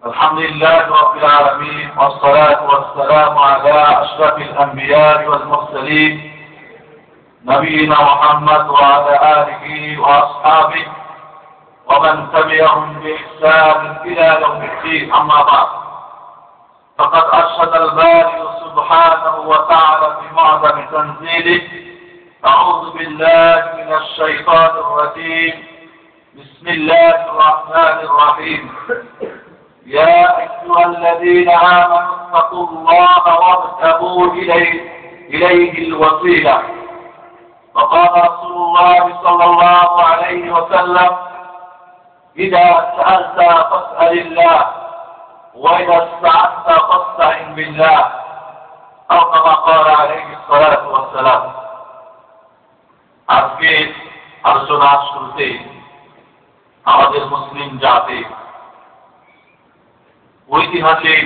الحمد لله رب العالمين والصلاة والسلام على أشرف الأنبياء والمرسلين نبينا محمد وعلى آله وأصحابه ومن تبعهم بإحسان إلى يوم الدين. أما بعد، فقد أرشد الباري سبحانه وتعالى في معظم تنزيله: أعوذ بالله من الشيطان الرجيم، بسم الله الرحمن الرحيم. يا أيها الذين آمنوا اتقوا الله وابتغوا إليه الوسيلة. وقال رسول الله صلى الله عليه وسلم: إذا سألت فاسأل الله، وإذا استعنت فاستعن بالله، أو كما قال عليه الصلاة والسلام. আজকে আলোচনার শুরুতে আমাদের মুসলিম জাতি ঐতিহাসিক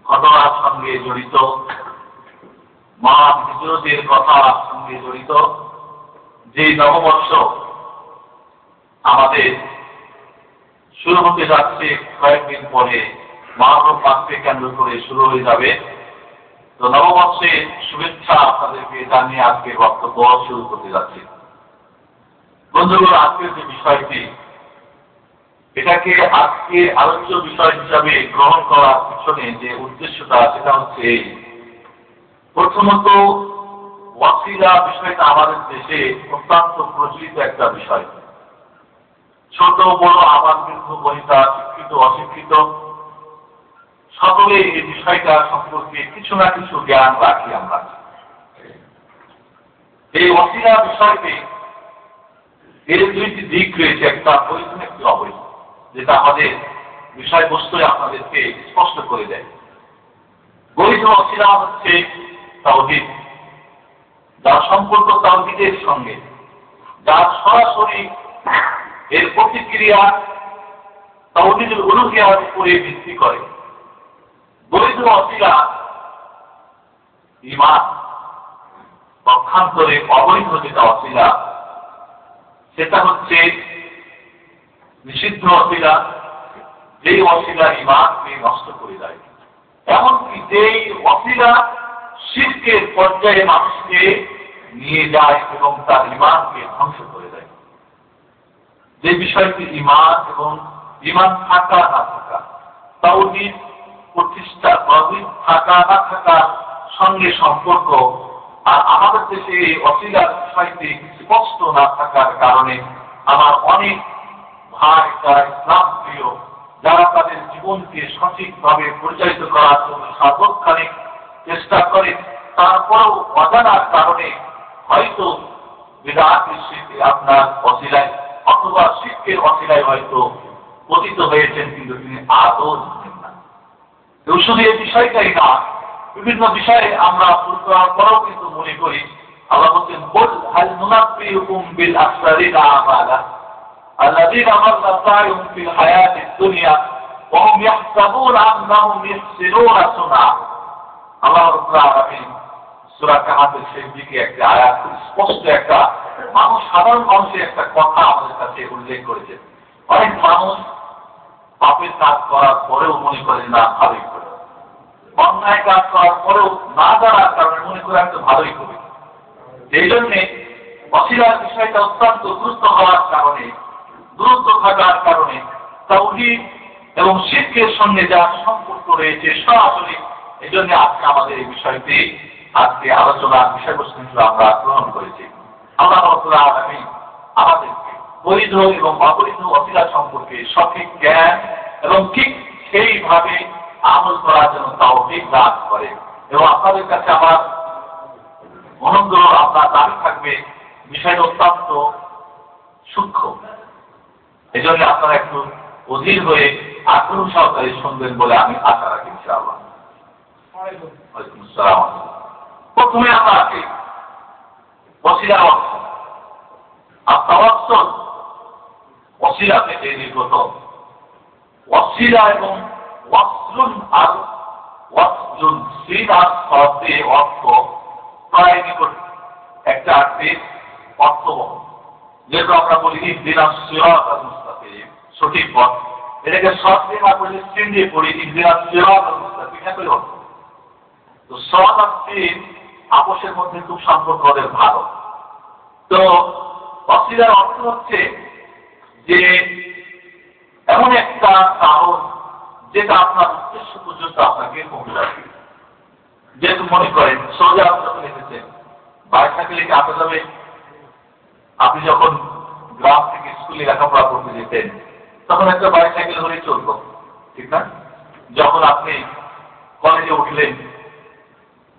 ঘটনার সঙ্গে জড়িত, মহান হিজরতের কথার সঙ্গে জড়িত যে নববর্ষ আমাদের শুরু হতে যাচ্ছে, কয়েকদিন পরে মহরম মাসকে কেন্দ্র করে শুরু হয়ে যাবে। তো নববর্ষের শুভেচ্ছা আপনাদেরকে জানিয়ে আজকে বক্তব্য শুরু করতে যাচ্ছি। বন্ধুগণ, আজকের যে বিষয়টি, এটাকে আজকে আলোচ্য বিষয় হিসাবে গ্রহণ করার পিছনে যে উদ্দেশ্যটা, সেটা হচ্ছে প্রথমত ওয়াসিলা বিষয়টা আমাদের দেশে অত্যন্ত প্রচলিত একটা বিষয়। ছোট বড় আবাদ বৃদ্ধ বনিতা, শিক্ষিত অশিক্ষিত, সকলে এই বিষয়টা সম্পর্কে কিছু না কিছু জ্ঞান রাখি আমরা। এই ওয়াসিলা বিষয়টি এর দুইটি দিক রয়েছে, একটা বৈধ একটি অবৈধ, যেটা আমাদের বিষয়বস্তু আপনাদেরকে স্পষ্ট করে দেয়। বৈধ ওয়াসিলা হচ্ছে তাওহীদ, যার সম্পর্ক তাওহীদের সঙ্গে, যার সরাসরি এর প্রতিক্রিয়া তাওহীদুল উলুহিয়ার উপরে ভিত্তি করে। বৈধ ওয়াসিলা ঈমান, পক্ষান্তরে অবৈধ যেটা ওয়াসিলা সেটা হচ্ছে নিষিদ্ধ ওয়াসিলা, যেই ওয়াসিলা ঈমানকে নষ্ট করে দেয়, এমনকি যেই ওয়াসিলা শিরকের পর্যায়ে মানুষকে নিয়ে যায় এবং তার ঈমানকে ধ্বংস করে দেয়। যে বিষয়টি ঈমান এবং ঈমান থাকা না থাকা, তাওহীদ প্রতিষ্ঠা, তাওহীদ থাকা না থাকার সঙ্গে সম্পর্ক। আর আমাদের দেশে এই ওয়াসিলার বিষয়টি স্পষ্ট না থাকার কারণে আমার অনেক ভাই যারা ইসলাম প্রিয়, যারা তাদের জীবনকে সঠিকভাবে পরিচালিত করার জন্য সার্বক্ষণিক চেষ্টা করে, তারপরেও অজানার কারণে হয়তো বিদআতের শিরকে আপনার ওসিলায় অথবা শিরকের ওসিলায় হয়তো পতিত হয়েছেন, কিন্তু তিনি আদৌ জানেন না। শুধু এই বিষয়টাই না, বিভিন্ন বিষয়ে আমরা ভুল করার পরেও কিন্তু মনে করি। আল্লাহ বলছেন: কুল হাল নুনাব্বিউকুম বিল আখসারিনা আমালা আল্লাযীনা দাল্লা সা'য়ুহুম ফিল হায়াতিদ দুনিয়া ওয়া হুম ইয়াহসাবুনা আন্নাহুম ইহসিনুনা সুনআ। আল্লাহ রাব্বুল আলামিন সূরা কাহাফের শেষ দিকে একটা আয়াত, স্পষ্ট একটা সাধারণ মানুষের একটা কথা আমাদের কাছে উল্লেখ করেছেন। অনেক মানুষ পাপের কাজ করার পরেও মনে করে না ভালোই করে, অন্যায় কাজ করার পরেও না জানার কারণে মনে করে আমি তো ভালোই করি। এই জন্যে ওয়াসিলার বিষয়টা অত্যন্ত গুরুত্ব হওয়ার কারণে, গুরুত্ব থাকার কারণে তাওহীদ এবং শিরকের সঙ্গে যার সম্পর্ক রয়েছে সরাসরি, এই জন্য আজকে আমাদের এই বিষয়টি আজকে আলোচনার বিষয়বস্তু হিসেবে আমরা গ্রহণ করেছি। আল্লাহ রাব্বুল আলামিন আমাদেরকে বৈধ এবং অবৈধ ওয়াসিলা সম্পর্কে সঠিক জ্ঞান এবং ঠিক সেইভাবে আমল করার জন্য তাওফিক দান করে। এবং আপনাদের কাছে আমার অনুগ্রহ, আপনার দাবি থাকবে, বিষয়টা অত্যন্ত সূক্ষ্ম, এই জন্য আপনারা একটু অধীর হয়ে আগ্রহ সহকারে শুনবেন বলে আমি আশা রাখি ইনশাআল্লাহ। ওয়ালাইকুম আসসালাম। প্রথমে আমরা আছি ওয়াসিলার অর্থ। আর তাওয়াসসুল ওয়াসিলা থেকে নির্গত। ওয়াসিলা এবং ওয়াসলুন আর ওয়াসলুন সিনা শব্দের অর্থ প্রায় নিকট একটা অর্থবহ, যেহেতু আমরা বলি ইহদিনাস সিরাতাল মুস্তাকিম, সঠিক পথ, এটাকে শর্ট না করলে স্ক্রিন দিয়ে পড়ি ইন্দিরা সিরাত মুস্তাকিম করে হবে। তো সৎ আর সিন আপোষের মধ্যে খুব সম্পর্ক ওদের ভালো। তো ওয়াসিলার অর্থ হচ্ছে যে এমন একটা কারণ যেটা আপনার উদ্দেশ্য পর্যন্ত আপনাকে পৌঁছাবে। যেহেতু মনে করেন সোজা যখন এসেছেন বাইসাইকেলে কি আসা যাবে? আপনি যখন গ্রাম থেকে স্কুলে লেখাপড়া করতে যেতেন তখন একটা বাইসাইকেল ধরেই চলতো, ঠিক না? যখন আপনি কলেজে উঠলেন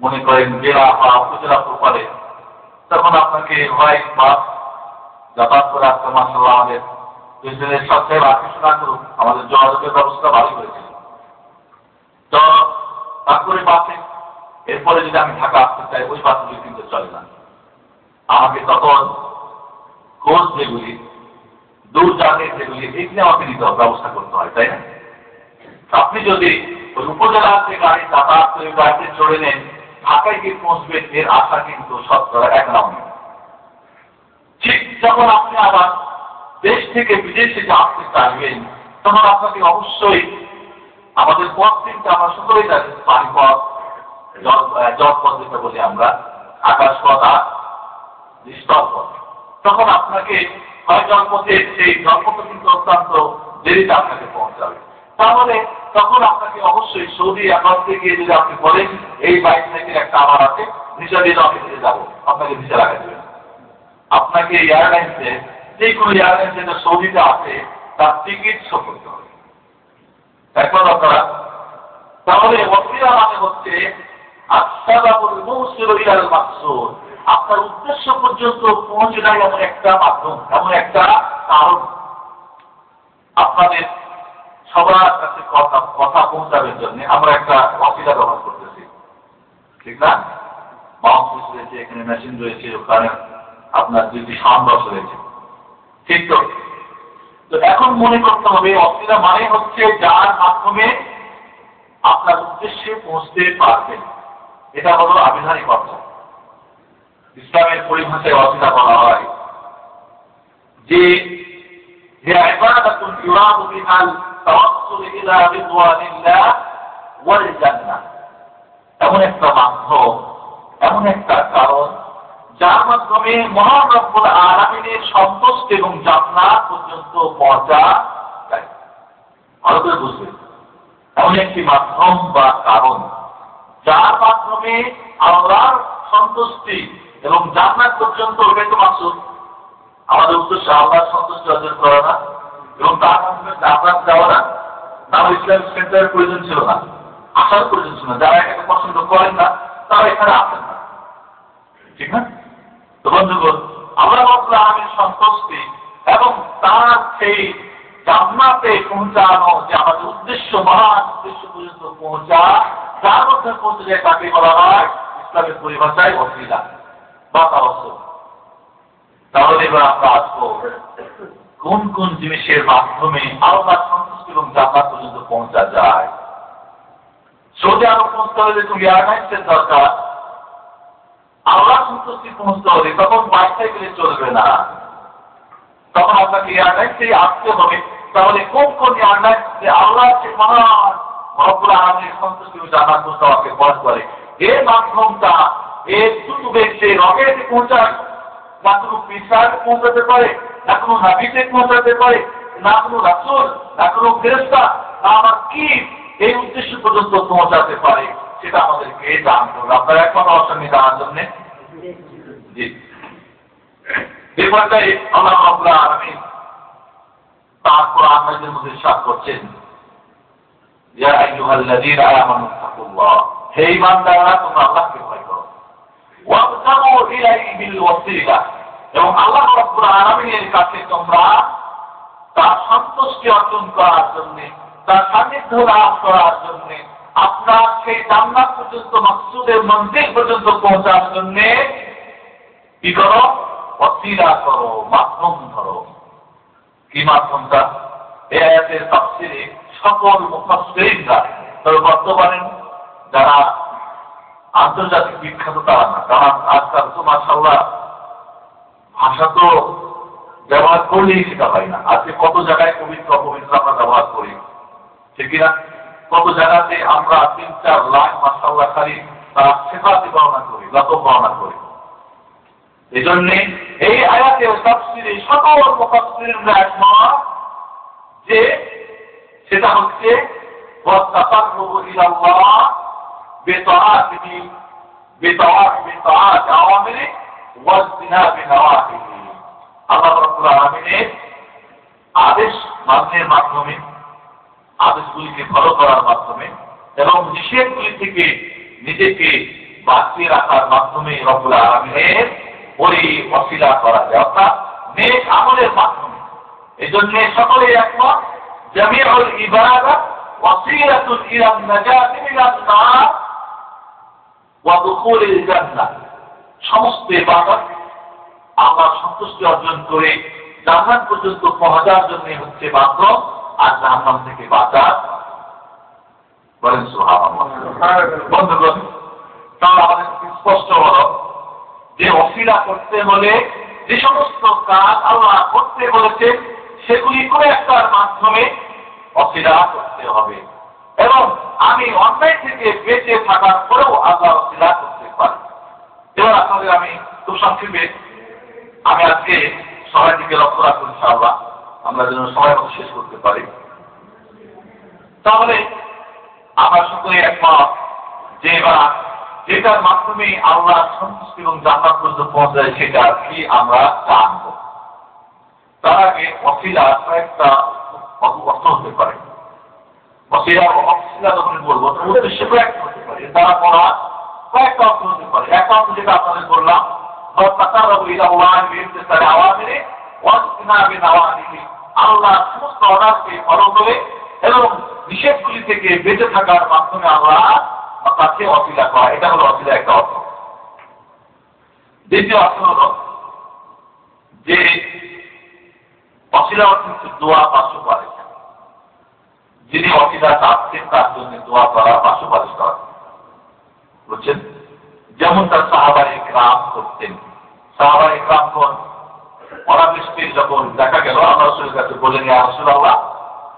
মনে করেন জেলা বা উপজেলা প্রপারে, তখন আপনাকে হয় বাস যাতায়াত করে আসতে মাসাল্লাহ আমাদের প্রেসিডেন্টের সাথে আকর্ষণ না করুক, আমাদের যোগাযোগের ব্যবস্থা ভালো করেছিল। তো তারপরে বাসে এরপরে যদি আমি ঢাকা আসতে চাই ওই বাসগুলি কিন্তু চলে না। আমাকে তখন খোঁজ যেগুলি দূর জার্নির যেগুলি এগুলি আমাকে নিতে হবে, ব্যবস্থা করতে হয়, তাই না? আপনি যদি ওই উপজেলাতে গাড়ি যাতায়াত করে গাড়িতে চড়ে নেন ঢাকায় গিয়ে পৌঁছবেন এর আশা কিন্তু শতকরা 1 নাও নেই। ঠিক যখন আপনি আবার দেশ থেকে বিদেশে যে আসতে চাইবেন তখন আপনাকে অবশ্যই আমাদের পথ চিন্তা আমরা সকলেই জানি, পানিপথ জলপথ যেটা বলি আমরা, আকাশপথ আর স্থলপথ। তখন আপনাকে হয় জলপথে সেই জলপথ কিন্তু অত্যন্ত দেরিতে আপনাকে পৌঁছাবে। তাহলে তখন আপনাকে অবশ্যই সৌদি আরবে গিয়ে যদি আপনি বলেন এই বাইসাইকেল একটা আমার আছে ভিসা দিয়ে অফিসে যাবো, আপনাকে ভিসা লাগাই দেবেন। আপনাকে এয়ারলাইন্সে যে কোনো এয়ারলাইন্স যেটা সৌদিতে আছে তার টিকিট শো করতে হবে। এখন আপনারা তাহলে ওয়াসিলা মানে হচ্ছে আসসাবাবুল মুসিল ইলাল মাকসুদ, আপনার উদ্দেশ্য পর্যন্ত পৌঁছে যায় এমন একটা মাধ্যম, এমন একটা কারণ। আপনাদের সবার কাছে কথা পৌঁছানোর জন্য আমরা একটা ওয়াসিলা ব্যবহার করতেছি, ঠিক না? মাউস রয়েছে, এখানে মেশিন রয়েছে, ওখানে আপনার 2টি সাউন্ড বক্স রয়েছে, ঠিক তো? তো এখন মনে করতে হবে ওয়াসিলা মানে হচ্ছে যার মাধ্যমে আপনার উদ্দেশ্যে পৌঁছতে পারবেন। এটা হলো আবিধানিক অর্থ। ইসলামের পরিভাষায় ওয়াসিলা বলা হয় যে হিয়া ইবাদাতুন ইউরাদু বিহাল তাওয়াসসুল ইলা রিদওয়ানিল্লাহ ওয়াল জান্নাহ, এমন একটা মাধ্যম, এমন একটা কারণ যার মাধ্যমে মহান রব্বুল আলামিনের সন্তুষ্টি এবং জান্নাত পর্যন্ত পৌঁছা যায়। ভালো করে বুঝবেন, এমন একটি মাধ্যম বা কারণ যার মাধ্যমে আল্লাহর সন্তুষ্টি এবং জান্নাত পর্যন্ত অর্জিত মাকসুদ। আমাদের উদ্দেশ্য আল্লাহর সন্তুষ্টি অর্জন করা না এবং তার মাধ্যমে জান্নাত যাওয়া না। ইসলাম সেন্টারের প্রয়োজন ছিল না, আসার প্রয়োজন ছিল না। যারা এটাকে পছন্দ করেন না তারা এখানে আসেন না, ঠিক না? তো বন্ধুগণ, আল্লাহ রাব্বুল আলামিনের সন্তুষ্টি এবং তার সেই জান্নাতে পৌঁছানো যে আমাদের উদ্দেশ্য, মহান উদ্দেশ্য পর্যন্ত পৌঁছা, যার মধ্যে পৌঁছে যায় তাকে বলা হয় ইসলামের পরিভাষায় ওয়াসিলা বা তাওয়াসসুল। তাহলে এবার আমরা আসবো কোন কোন জিনিসের মাধ্যমে আল্লাহর সন্তুষ্টি এবং জান্নাত পর্যন্ত পৌঁছা যায়। সৌদি আরব পৌঁছতে হলে তুমি এয়ারলাইন্সের দরকার, আল্লাহর সন্তুষ্টি পৌঁছতে হলে তখন বাইসাইকেলে চলবে না, তখন আপনাকে এয়ারলাইন্সে আসতে হবে। তাহলে কোন কোন এয়ারলাইন্স যে আল্লাহর যে মহান রব্বুল আলামিনের সন্তুষ্টি ও জান্নাত পৌঁছাকে পথ করে, এর মাধ্যমটা এর সুযোগে সে রকেটে পৌঁছায়, না কোনো পিসারে পৌঁছাতে পারে, না কোনো নাবিতে পৌঁছাতে পারে, না কোনো রাসূল, না কোনো ফেরেশতা, না আমার কি এই উদ্দেশ্য পর্যন্ত পৌঁছাতে পারে, সেটা আমাদেরকে জানতে হবে। আপনারা এখন অসঙ্গে জানার জন্য জি এই পর্যায়ে আল্লাহ রাব্বুল আলামিন তার কোরআন মাজিদের মধ্যে ইরশাদ করছেন, ইয়া আইয়ুহাল্লাযীনা আমানু তাকুল্লাহ, হে ঈমানদাররা তোমরা আল্লাহকে ভয় করো, ওয়াবতাগু ইলাইহি বিল ওয়াসিলা, এবং আল্লাহ রাব্বুল আলামিনের কাছে তোমরা তার সন্তুষ্টি অর্জন করার জন্য, তার সান্নিধ্য লাভ করার জন্য, আপনার সেই জান্নাত পর্যন্ত মাকসুদের মঞ্জিল পর্যন্ত পৌঁছার জন্য কি করো? ওয়াসিলা করো, মাধ্যম ধরো। কি মাধ্যমটা? এই আয়াতের তাফসীরে সকল মুফাসসিরিনরা, তবে বর্তমানে যারা আন্তর্জাতিক বিখ্যাত তারা না, কারণ আজকাল তো মাশাআল্লাহ ভাষা তো ব্যবহার করলেই সেটা হয় না। আজকে কত জায়গায় পবিত্র অপবিত্র আমরা ব্যবহার করি, ঠিক না? কত জায়গাতে আমরা 3-4 লাখ মাশাআল্লাহ খালি তার সিফাত বর্ণনা করি, লতব বর্ণনা করি। এজন্য এই আয়াতে তাফসীরে সকল মুফাসসিররা একমত যে সেটা হচ্ছে ওয়াতাকাররুবু ইলাল্লাহ বিতাআতিহি বিতাআত আওয়ামিরি ওয়াজতিনাবি নওয়াহিহি। আল্লাহ রাব্বুল আলামিনের আদেশ মাননের মাধ্যমে, আদেশগুলিকে ফলো করার মাধ্যমে এবং নিষেধগুলি থেকে নিজেকে বাঁচিয়ে রাখার মাধ্যমে রব্বুল আলামিনের ওই ওসিলা করা যায়, অর্থাৎ নেক আমলের মাধ্যমে। এজন্য সকলে একমত জামিউল ইবাদাত ওয়াসিলাতুন ইলা নাজাতি মিনান নার ওয়া দুখুলিল জান্নাহ। সমস্ত ইবাদত আল্লাহর সন্তুষ্টি অর্জন করে জান্নাত পর্যন্ত পৌঁছার জন্য হচ্ছে মাধ্যম, আর জাহান্নাম থেকে বাঁচার। বলেন সুবহানাল্লাহ। বন্ধুগণ, তাহলে আমাদের স্পষ্ট হলো যে ওসিলা করতে হলে যে সমস্ত কাজ আল্লাহ করতে বলেছেন সেগুলি করে একটার মাধ্যমে ওসিলা করতে হবে, এবং আমি অন্যায় থেকে বেঁচে থাকার পরেও আল্লাহ ওসিলা করতে পারি। এবার আপনাদের আমি খুব সংক্ষেপে আমি আজকে সবাই দিকে লক্ষ্য রাখবো ইনশাআল্লাহ, আমরা যেন সময় মতো শেষ করতে পারি। তাহলে আমরা সকলে একমত যে এবার যেটার মাধ্যমে আল্লাহ সন্তুষ্টি এবং জান্নাত পর্যন্ত পৌঁছায় সেটা কি আমরা জানব। তার আগে ওসিলা কয়েকটা অর্থ হতে পারে। ওসিলা যখন বলবো তার উদ্দেশ্য কয়েকটা হতে পারে, তারা করা কয়েকটা অর্থ হতে পারে। একটা অর্থ যেটা আপনাদের বললাম, আল্লাহ সমস্ত অর্ডারকে ফলো করে এবং নিষেধগুলি থেকে বেঁচে থাকার মাধ্যমে আল্লাহ তাকে ওসিলা করা, এটা হলো ওসিলা একটা অর্থ। দ্বিতীয় অর্থ হলো যে ওসিলা অর্থ হচ্ছে দোয়া বা সুপারিশ। যিনি ওসিলা চাচ্ছেন তার জন্য দোয়া করা বা সুপারিশ করা, বুঝছেন? যেমন তার সাহাবায়ে কিরাম করতেন। সাহাবায়ে কিরাম কোন অনাবৃষ্টি যখন দেখা গেল আল্লাহ রাসূলের কাছে বলেন, ইয়া রাসূলুল্লাহ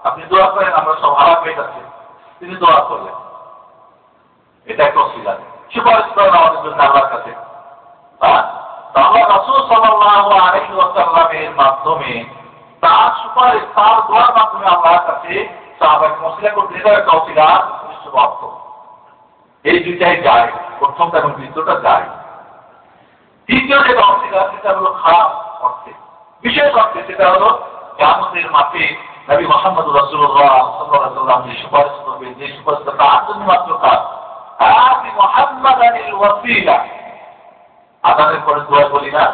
আপনি দোয়া করেন, আমরা সব হারাপ হয়ে যাচ্ছে। তিনি দোয়া করলেন, এটা একটা ওসিলা। সুপারিশ করেন আমাদের জন্য আল্লাহর কাছে। আল্লাহ রাসূল সাল্লাল্লাহু আলাইহি ওয়াসাল্লামের মাধ্যমে তার সুপারিশ, তার দোয়ার মাধ্যমে আল্লাহর কাছে সাহাবায়ে ওসিলা করতে, এটা একটা ওসিলা অর্থ। এই দুইটাই যায়, প্রথমটা এবং দ্বিতীয়টা যায়। তৃতীয় যেটা ওসিলা সেটা হলো খারাপ অর্থে, বিশেষ অর্থে, সেটা হলো কিয়ামতের মাঠে নবী মুহাম্মদ রাসূলুল্লাহ সাল্লাল্লাহু আলাইহি ওয়াসাল্লাম যে সুপারিশ করবেন, যে সুপারিশটা তার জন্য মাত্র কাজ, আতি মুহাম্মাদানিল ওয়াসিলা, আদানের পরে দোয়া বলি না,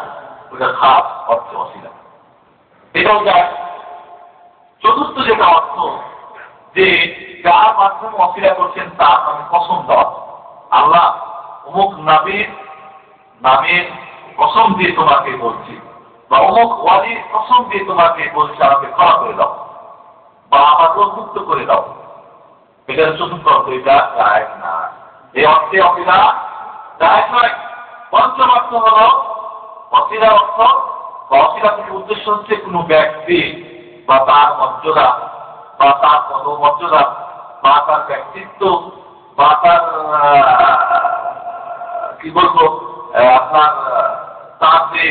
ওটা খাস অর্থে ওসিলা, এটাও যায়। চতুর্থ যেটা অর্থ, যে যার মাধ্যমে ওসিলা করছেন তার নামে কসম দেওয়া। আল্লাহ অমুক নামের কসম দিয়ে তোমাকে বলছি, বা অমুক ওয়ালির কসম দিয়ে তোমাকে বলছি আমাকে ক্ষমা করে দাও বা আমাকে মুক্ত করে দাও। এটা চতুর্থ অর্থ, এটা জায়েজ না। এই অর্থে ওসিলা জায়েজ নয়। পঞ্চম অর্থ হলো ওসিলা অর্থ বা ওসিলা থেকে উদ্দেশ্য হচ্ছে কোনো ব্যক্তি বা তার মর্যাদা বা তার পদমর্যাদা বা তার ব্যক্তিত্ব বা তার কি বলবো আপনার তার যে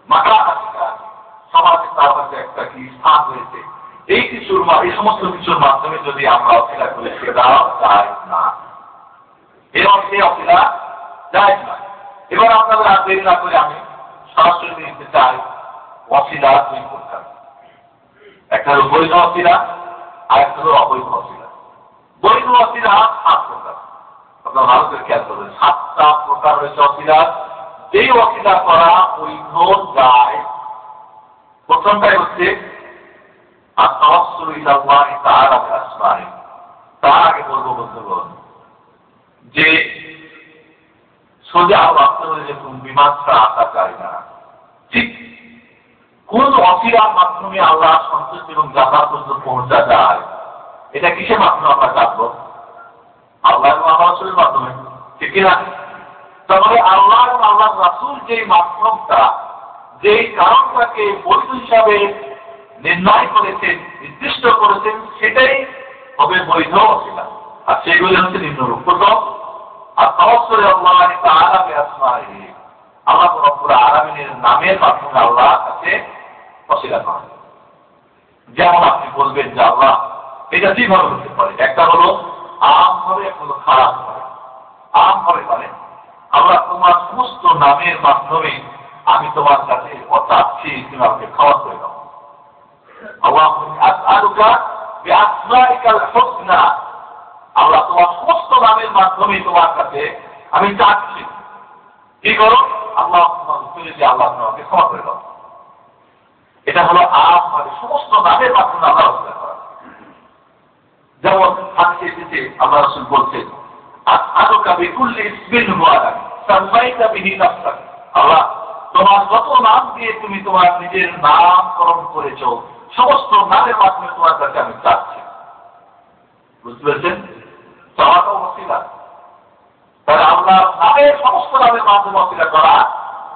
মাথাটা সমাজে তার কাছে একটা কি স্থান রয়েছে, এই সমস্ত কিছুর মাধ্যমে যদি আমরা ওসিলা করি সেটা জায়েজ না। এর অর্থে ওসিলা জায়েজ না। এবার আপনাদের আর দেরি না করে আমি সরাসরি নিতে চাই ওসিলা দুই প্রকার। একটা হলো বৈধ ওসিলা, আর একটা হলো অবৈধ ওসিলা। বৈধ ওসিলা 7 প্রকার। আপনারা ভালো করে খেয়াল করবেন, 7টা প্রকার রয়েছে ওসিলা, যেই ওসিলা করা বৈধ যায়। প্রথমটাই হচ্ছে আত-তাওয়াসসুলু ইলাল্লাহি তাআলা বিআসমাইহি। তার আগে বলবো বন্ধুগণ যে সোজা বাস্তবে যে বিমানটা আসা চাই না, ঠিক কোন ওসিলার মাধ্যমে আল্লাহ সন্তুষ্টি এবং জান্নাত পর্যন্ত পৌঁছা যায়, এটা কিসের মাধ্যমে আমরা জানবো? আল্লাহ এবং আল্লাহ রাসূলের মাধ্যমে, ঠিক কিনা? তাহলে আল্লাহ এবং আল্লাহ রাসূল যেই মাধ্যমটা, যেই কারণটাকে বৈধ হিসাবে নির্ণয় করেছেন, নির্দিষ্ট করেছেন, সেটাই হবে বৈধ ওসিলা। আর সেগুলি হচ্ছে নিম্নরূপ। প্রথম, আর তাওয়াসসুল আল্লাহ তাআলা বিআসমাইহি, আল্লাহ রাব্বুল আলামিনের নামের মাধ্যমে আল্লাহর কাছে ওসিলা করা। যেমন আপনি বলবেন যে আল্লাহ, এটা দুইভাবে হতে পারে। একটা হলো আম হবে, একটা হলো খারাপ হবে। আম হবে মানে আল্লাহ তোমার সমস্ত নামের মাধ্যমে আমি তোমার কাছে চাচ্ছি, তুমি আমাকে ক্ষমা করে দাও। আল্লাহুম্মা আসআলুকা বিআসমাইকাল হুসনা, আল্লাহ তোমার সমস্ত নামের মাধ্যমে তোমার কাছে আমি চাচ্ছি, কি করো? আল্লাহুম্মা ইগফিরলি, আল্লাহ তোমাকে ক্ষমা করে দাও। এটা হলো আম মানে সমস্ত নামের মাধ্যমে আল্লাহ ওসিলা করা। যেমন হাদিসে এসেছে আল্লাহ রাসূল বলছেন, আসআলুকা বিকুল্লি ইসমিন হুয়া লাক সাম্মাইতা বিহি নাফসাক, আল্লাহ তোমার যত নাম দিয়ে তুমি তোমার নিজের নামকরণ করেছো, সমস্ত নামের মাধ্যমে তোমার কাছে আমি চাচ্ছি। বুঝতে পেরেছেন? চাওয়াটা ওসিলা। তাহলে আল্লাহ নামের সমস্ত নামের মাধ্যমে ওসিলা করা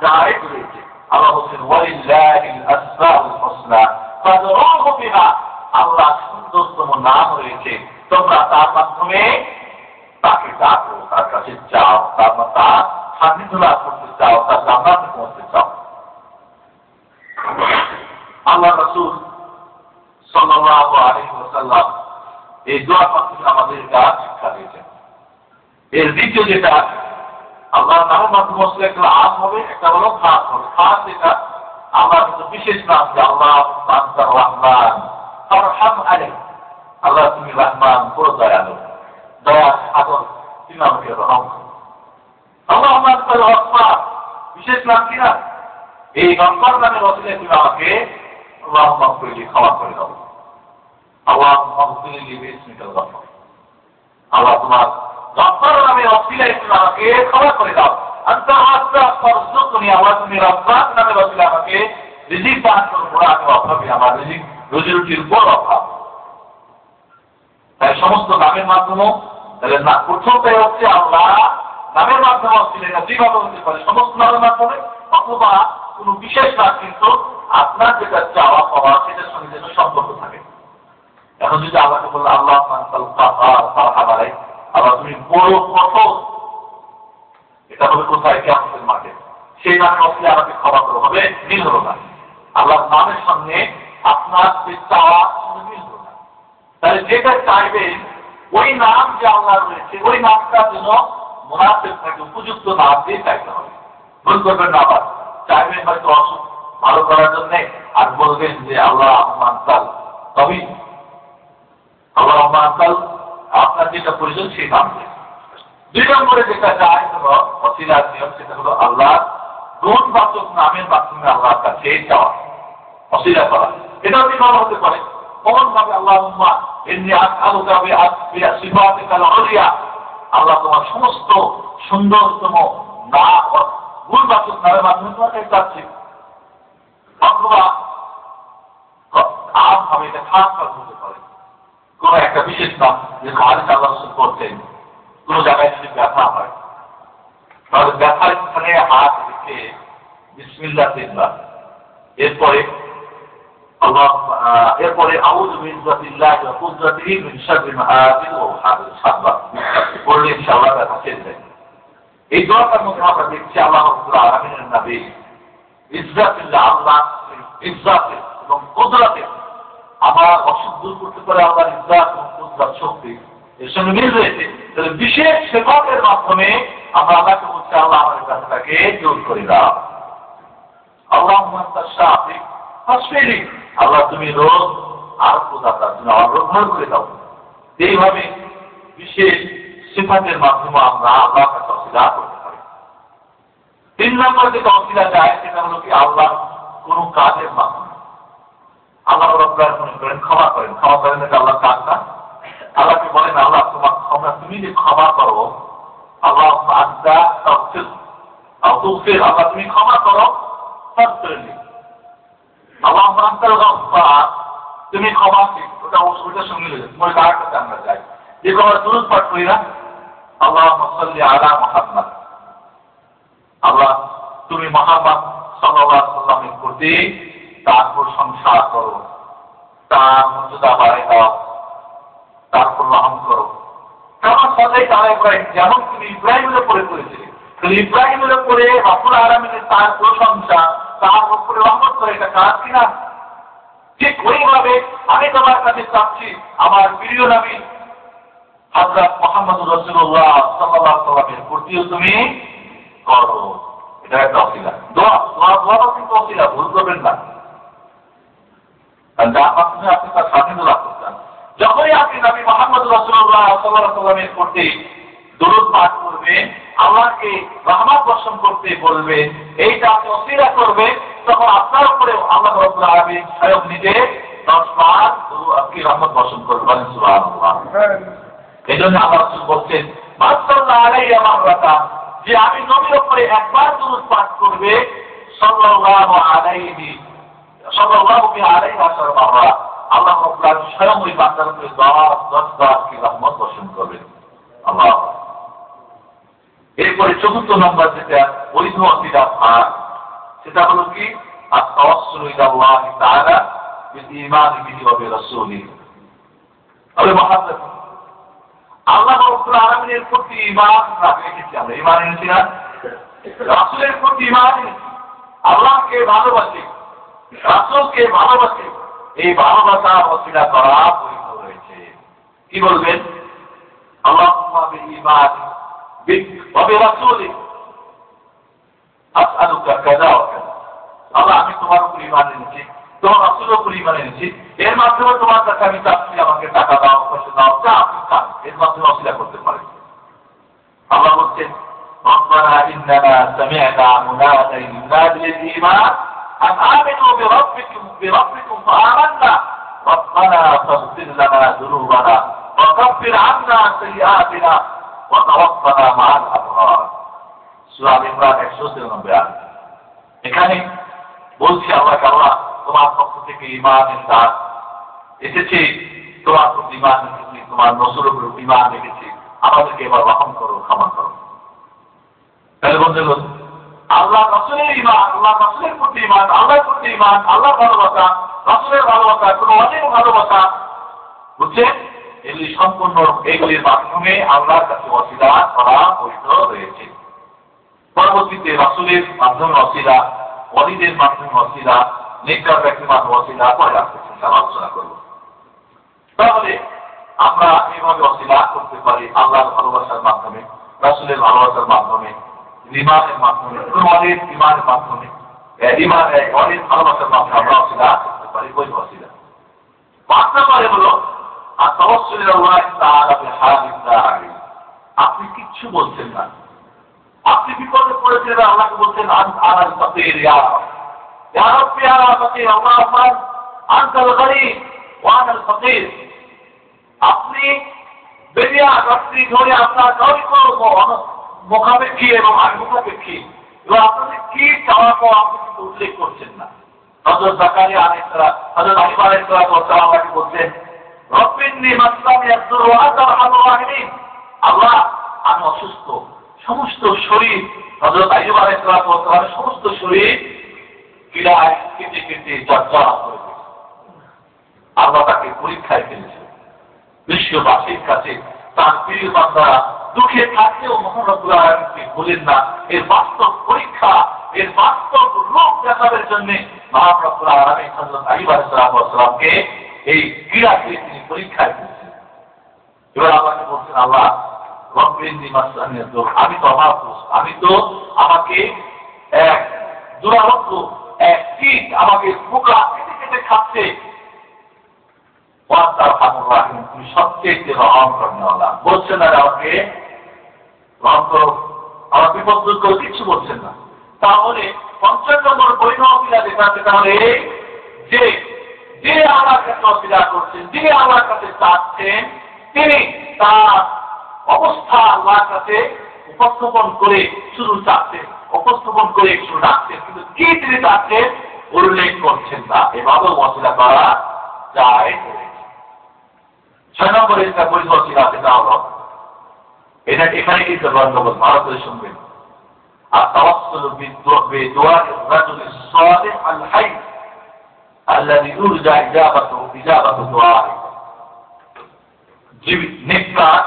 জায়েজ রয়েছে। আল্লাহ বলছেন ওয়ালিল্লাহিল আসমাউল হুসনা ফাদউহু বিহা, আল্লাহ সুন্দরতম নাম রয়েছে, তোমরা তার মাধ্যমে তাকে ডাকো, তার কাছে চাও, তার সান্নিধ্য লাভ করতে চাও, তার জান্নাতে পৌঁছতে চাও। আল্লাহ রাসূল সাল্লাল্লাহু আলাইহি ওয়াসাল্লাম এই দোয়া মাধ্যমে আমাদের কাছে শিক্ষা দিয়েছেন। এর দ্বিতীয় যেটা, আল্লাহর নামের মাধ্যমে ওসিলা একটা আম হবে, একটা হলো খাস হবে। খাস যেটা আল্লাহর কিন্তু বিশেষ নাম, যে আল্লাহ আনতার রহমান ফারহাম আলাইহি, আল্লাহ তুমি রহমান, বড় দয়ালু, দয়া সাগর, তুমি আমাকে রহম করো। আল্লাহ আনতার রহমান বিশেষ নাম কিনা? এই রহমান নামের ওসিলায় তুমি আমাকে আল্লাহুম্মা ইগফিরলি, ক্ষমা করে দাও। আল্লাহুম্মা ইগফিরলি বিসমিকাল গফফার, আল্লাহ তোমার গফফার নামের ওসিলায় তুমি আমাকে ক্ষমা করে দাও। আনতা রাজ্জাক ফারযুকনি, আল্লাহ তুমি রাজ্জাক নামের ওসিলায় আমাকে রিজিক দান করো। বড় আমি অভাবী, আমার রিজিক রুজি রুটির বড় অভাব। তাই সমস্ত নামের মাধ্যমে, তাহলে না প্রথমটাই হচ্ছে আল্লাহ নামের মাধ্যমে ওসিলা। এটা দুইভাবে হতে পারে, সমস্ত নামের মাধ্যমে অথবা কোন বিশেষ নাম, কিন্তু আপনার যেটা চাওয়া পাওয়া সেটার সঙ্গে যেন সম্পর্ক থাকে। এখন যদি আল্লাহকে বললে আল্লাহ আল্লাহ তুমি বড় কঠোর, এটা হবে কোথায়? কিয়ামতের মাঠে। সেই নামে ওসিলা আমাকে ক্ষমা করো, হবে মিল হলো না। আল্লাহর নামের সঙ্গে আপনার যে চাওয়া মিল হলো না। তাহলে যেটা চাইবেন ওই নাম যে আল্লাহ রয়েছে, ওই নামটা যেন মুনাফিক থাকে, উপযুক্ত নাম দিয়ে চাইতে হবে। ভুল করবেন না। আবার চাইবেন হয়তো অসুখ ভালো করার জন্য, আর বলবেন যে আল্লাহ আহমানতাল, তবেই আল্লাহ আহমানতাল আপনার যেটা প্রয়োজন সেই নাম দিয়ে। দুই নম্বরে যেটা চাই হলো ওসিলার নিয়ম, সেটা হলো আল্লাহর গুণবাচক নামের মাধ্যমে আল্লাহর কাছে চাওয়া, ওসিলা করা। এটাও কিভাবে হতে পারে? কোন ভাবে? আল্লাহুম্মা ইন্নী আসআলুকা বিসিফাতিকাল উলিয়া, আল্লাহ তোমার সমস্ত সুন্দরতম নাম, গুণবাচক নামের মাধ্যমে তোমাকে চাচ্ছি। অথবা আম ভাবে, এটা খাস কথা হতে পারে, কোন একটা বিশেষ নাম, যে হাদিস আল্লাহ রাসূল করছেন, কোন জায়গায় যদি ব্যথা হয়, তাহলে ব্যথার স্থানে হাত রেখে বিসমিল্লাহ তিনবার, এরপরে আউযু বিইজ্জাতিল্লাহি ওয়া কুদরাতিহি মিন শাররি মা আযিল ওয়া হাদিস সাতবার পড়লে ইনশাআল্লাহ ব্যথা সেরে যায়। এই দোয়াটার মধ্যে আমরা দেখছি আল্লাহ রাব্বুল আলামিনের নবী ইজ্জাতিল্লাহ, আল্লাহ ইজ্জাত এবং কুদরতে, আমার অসুখ দূর করতে পারে আল্লাহর ইজ্জাত এবং কুদরত, শক্তি, এর সঙ্গে মিল রয়েছে। তাহলে বিশেষ সেবকের মাধ্যমে আমরা আল্লাহকে বলছি, আল্লাহ আমাদের ব্যথাটাকে দূর করে দাও। আল্লাহুম্মা আনতাশ শাফি ফাশফিনি, আল্লাহ তুমি রোগ আর প্রদাতা, তুমি আমার রোগ ভালো করে দাও। এইভাবে বিশেষ সিফাতের মাধ্যমে আমরা আল্লাহর কাছে ওসিলা করতে পারি। তিন নম্বর যেটা ওসিলা যায়, সেটা হলো কি আল্লাহ কোন কাজের মাধ্যমে। আল্লাহ রাব্বুল আলামিন করেন ক্ষমা করেন, ক্ষমা করেন, এটা আল্লাহ কাজ না। আল্লাহকে বলেন আল্লাহ তোমার ক্ষমা, তুমি যে ক্ষমা করো, আল্লাহ আনতা তাগফির আও তুগফির, আল্লাহ তুমি ক্ষমা করো, ফাগফিরলি। আল্লাহ আনতাল গফফার, তুমি ক্ষমাশীল। ওটার সঙ্গে মিলে যায়। মনে আরেকটা আমরা যাই, যে আমরা দুরূদ পাঠ করি না, আল্লাহুম্মা সাল্লি আলা মুহাম্মাদ, আল্লাহ তুমি মুহাম্মদ সাল্লাল্লাহু আলাইহি ওয়াসাল্লামের প্রতি তার প্রশংসা করো, তার মর্যাদা বাড়াই দাও, তার রহম করো। কারণ সদাই তারা ইব্রাহিম, যেমন তুমি ইব্রাহিমের উপরে করেছিলে, তুমি ইব্রাহিমের উপরে রব্বুল আলামিনের তার প্রশংসা, তার উপরে রহমত করে, এটা কাজ কিনা? ঠিক ওইভাবে আমি তোমার কাছে চাচ্ছি আমার প্রিয় নবী হযরত মুহাম্মদ রাসূলুল্লাহ সাল্লাল্লাহু আলাইহি ওয়াসাল্লামের প্রতিও তুমি করো। এটা একটা ওসিলা। দোয়া কিন্তু ওসিলা, ভুল করবেন না। আর যার মাধ্যমে আপনি তার স্বাধীনতা লাভ করতেন। যখনই আপনি নবী মুহাম্মদ রাসূলুল্লাহ সাল্লাল্লাহু আলাইহি ওয়াসাল্লামের প্রতি দরুদ পাঠ করবেন, আল্লাহকে রহমত বর্ষণ করতে বলবেন, এইটা আপনি ওসিলা করবেন, তখন আপনার উপরে আল্লাহ রাব্বুল আলামিন স্বয়ং নিজে 10 বার আপনি রহমত বর্ষণ করবেন। সুবহানাল্লাহ। এজন্য আল্লাহ রাসূল বলছেন, মাসাল্লাল্লাহু আলাইহি মাররাতান, যে আমি নবীর উপরে একবার দরুদ পাঠ করবে, সাল্লাল্লাহু আলাইহি আশার মাররা, আল্লাহ রাব্বুল আলামিন স্বয়ং ওই বান্দার উপরে 10 বার কি রহমত বর্ষণ করবেন। আল্লাহ। এরপরে চতুর্থ নম্বর যেটা বৈধ ওসিলা ভাগ, সেটা হলো কি আত-তাওয়াসসুলু ইলাল্লাহি তাআলা বিল ঈমানি বিহি ওয়া বিরাসূলিহি। আরে মহাব্বত আল্লাহ রাব্বুল আলামিনের প্রতি ঈমান রাখেছি, আমরা ঈমান এনেছি না, রাসূলের প্রতি ঈমান এনেছি, আল্লাহকে ভালোবাসি, রাসূলকে ভালোবাসি, এই ভালোবাসা ওসিলা করা বৈধ রয়েছে। কি বলবেন? আল্লাহুম্মা বিঈমানি বিক ওয়া বিরাসূলিক আসআলুকা কাযা ওয়া কাযা। আল্লাহ, আমি তোমার উপর ঈমান এনেছি, তোমার রাসূলের উপর ঈমান এনেছি, এর মাধ্যমে তোমার কাছে আমি চাচ্ছি আমাকে টাকা দাও, পয়সা দাও, যা আপনি চান, এর মাধ্যমে ওসিলা করতে পারেন। আল্লাহ বলছেন, রব্বানা ইন্নানা সামি'না মুনাদিyan ইউনাদি লিল-ঈমান আন আমিনু বিরাব্বিকুম ফাআমান্না রব্বানা ফাগফির লানা যুনুবানা ওয়া কাফির আন্না সাইয়্যাতিনা ওয়া তাওয়াফানা মা'আল আবরার। সূরা ইমরান 193। এখানে বলছি আল্লাহ, তোমার পক্ষ থেকে ঈমানের দান এসেছে, তোমার প্রতি ঈমান এনেছি, তোমার নসরের উপর ঈমান রেখেছি, আমাদেরকে এবার রহম করো, ক্ষমা করো। তাহলে বন্ধুগণ, আল্লাহ রাসূলের ঈমান, আল্লাহ রাসূলের প্রতি ঈমান, আল্লাহর প্রতি ঈমান, আল্লাহর ভালোবাসা, রাসূলের ভালোবাসা, কোনো অন্যের ভালোবাসা, বুঝছেন? এগুলি সম্পূর্ণ, এগুলির মাধ্যমে আল্লাহর কাছে ওসিলা করা বৈধ রয়েছে। পরবর্তীতে রাসূলের মাধ্যমে ওসিলা, ওলিদের মাধ্যমে ওসিলা, নেককার ব্যক্তির মাধ্যমে ওসিলা, পরে আলোচনা করব। তাহলে আমরা এইভাবে ওসিলা করতে পারি আল্লাহর ভালোবাসার মাধ্যমে, রাসূলের ভালোবাসার মাধ্যমে, ঈমানের মাধ্যমে, ওলির ঈমানের মাধ্যমে, ওলির ভালোবাসার মাধ্যমে আমরা ওসিলা করতে পারি, বৈধ ওসিলা। 5 নম্বরে হলো আত-তাওয়াসসুলু ইলাল্লাহি তাআলা বিহালিল দাঈ। আপনি কিচ্ছু বলছেন না, আপনি বিপদে পড়েছেন, আল্লাহকে বলছেন আনাল ফাকির ইয়া রাব্বি ইয়া ফাকির আল্লাহুম্মা আনতাল গনীব ওয়া আনাল ফাকির। আপনি বেরিয়া রাত্রি ধরে আপনার মুখাপেক্ষী এবং আমি মুখাপেক্ষী, এবং আপনাদের কি চাওয়া পাওয়া আপনি কিন্তু উল্লেখ করছেন না। হযরত জাকারিয়া আলাইহিস সালাম, হযরত আইয়ুব আলাইহিস সালাম আমাকে বলছেন, রব্বিন্নী মাসসানি আদ-দুর ওয়া আনতা আরহামুর রাহিমিন। আল্লাহ, আমি অসুস্থ, সমস্ত শরীর, হযরত আইয়ুব আলাইহিস সালামের সমস্ত শরীর পীড়ায় কেটে কেটে জর্জর হয়ে গেছে। আল্লাহ তাকে পরীক্ষায় ফেলেছে। বিশ্ববাসীর কাছে তার প্রিয় বান্দারা দুঃখে থাকলেও মহান রব্বুল আলামিনকে ভুলেন না। এর বাস্তব পরীক্ষা, এর বাস্তব রূপ দেখানোর জন্য মহান রব্বুল আলামিন হযরত আইয়ুব আলাইহিস সালামকে এই পীড়াকে তিনি পরীক্ষায় ফেলেছেন। এবার আল্লাহকে বলছেন, আল্লাহ রব্বিন্নী মাসসানি আদ-দুর, আমি তো অভাবগ্রস্ত, আমি তো, আমাকে এক দুরারোগ্য, এক কীট আমাকে পোকা কেটে কেটে খাচ্ছে। ওয়া আনতা আরহামুর রাহিম, তুমি সবচেয়ে রহম করনেওয়ালা। বলছেন না আমাকে রহম করো, আমার বিপদ দূর করো, কিছু বলছেন না। তাহলে 5 নম্বর বৈধ ওসিলা যেটা হলে এই যে যে আল্লাহর কাছে ওসিলা করছেন, যিনি আল্লাহর কাছে চাচ্ছেন, তিনি তার অবস্থা আল্লাহর কাছে উপস্থাপন করে শুধু চাচ্ছেন, উপস্থাপন করে শুধু রাখছেন, কিন্তু কি তিনি চাচ্ছেন উল্লেখ করছেন না। এভাবে ওসিলা করা যায়। 6 নম্বরে একটা বৈধ ওসিলা, সেটা হলো, এটা এখানে কিন্তু গণ্ডগোল, ভালো করে শুনবেন। আত-তাওয়াসসুলু বিদুআই রাজুলিস সালিহ আল হাই আল্লাযী ইউরজা ইজাবাতু দুআই। নেককার,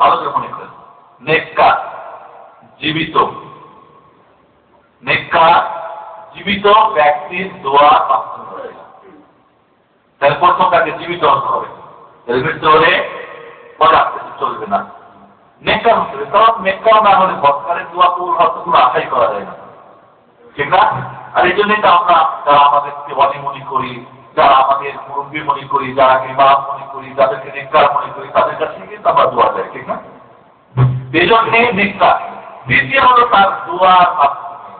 ভালো করে মনে করেন, নেককার জীবিত, নেককার জীবিত ব্যক্তির দোয়ার মাধ্যমে হয়ে যায়। তাহলে প্রথম তাকে জীবিত হতে হবে, মৃত্যু হলে পরে আসতে চলবে না। নেককার হতে হবে, কারণ নেককার না হলে বৎকারের দোয়া কবুল হওয়ার কোনো আশাই করা যায় না, ঠিক না? আর এই জন্যই তো আমরা যারা আমাদেরকে অনি মনে করি, যারা আমাদের মুরব্বী মনে করি, যারা ইমাম মনে করি, যাদেরকে নেককার মনে করি, তাদের কাছে কিন্তু আমরা দোয়া যায়, ঠিক না? এই জন্যে নেককার। দ্বিতীয় হলো তার দোয়ার মাধ্যমে।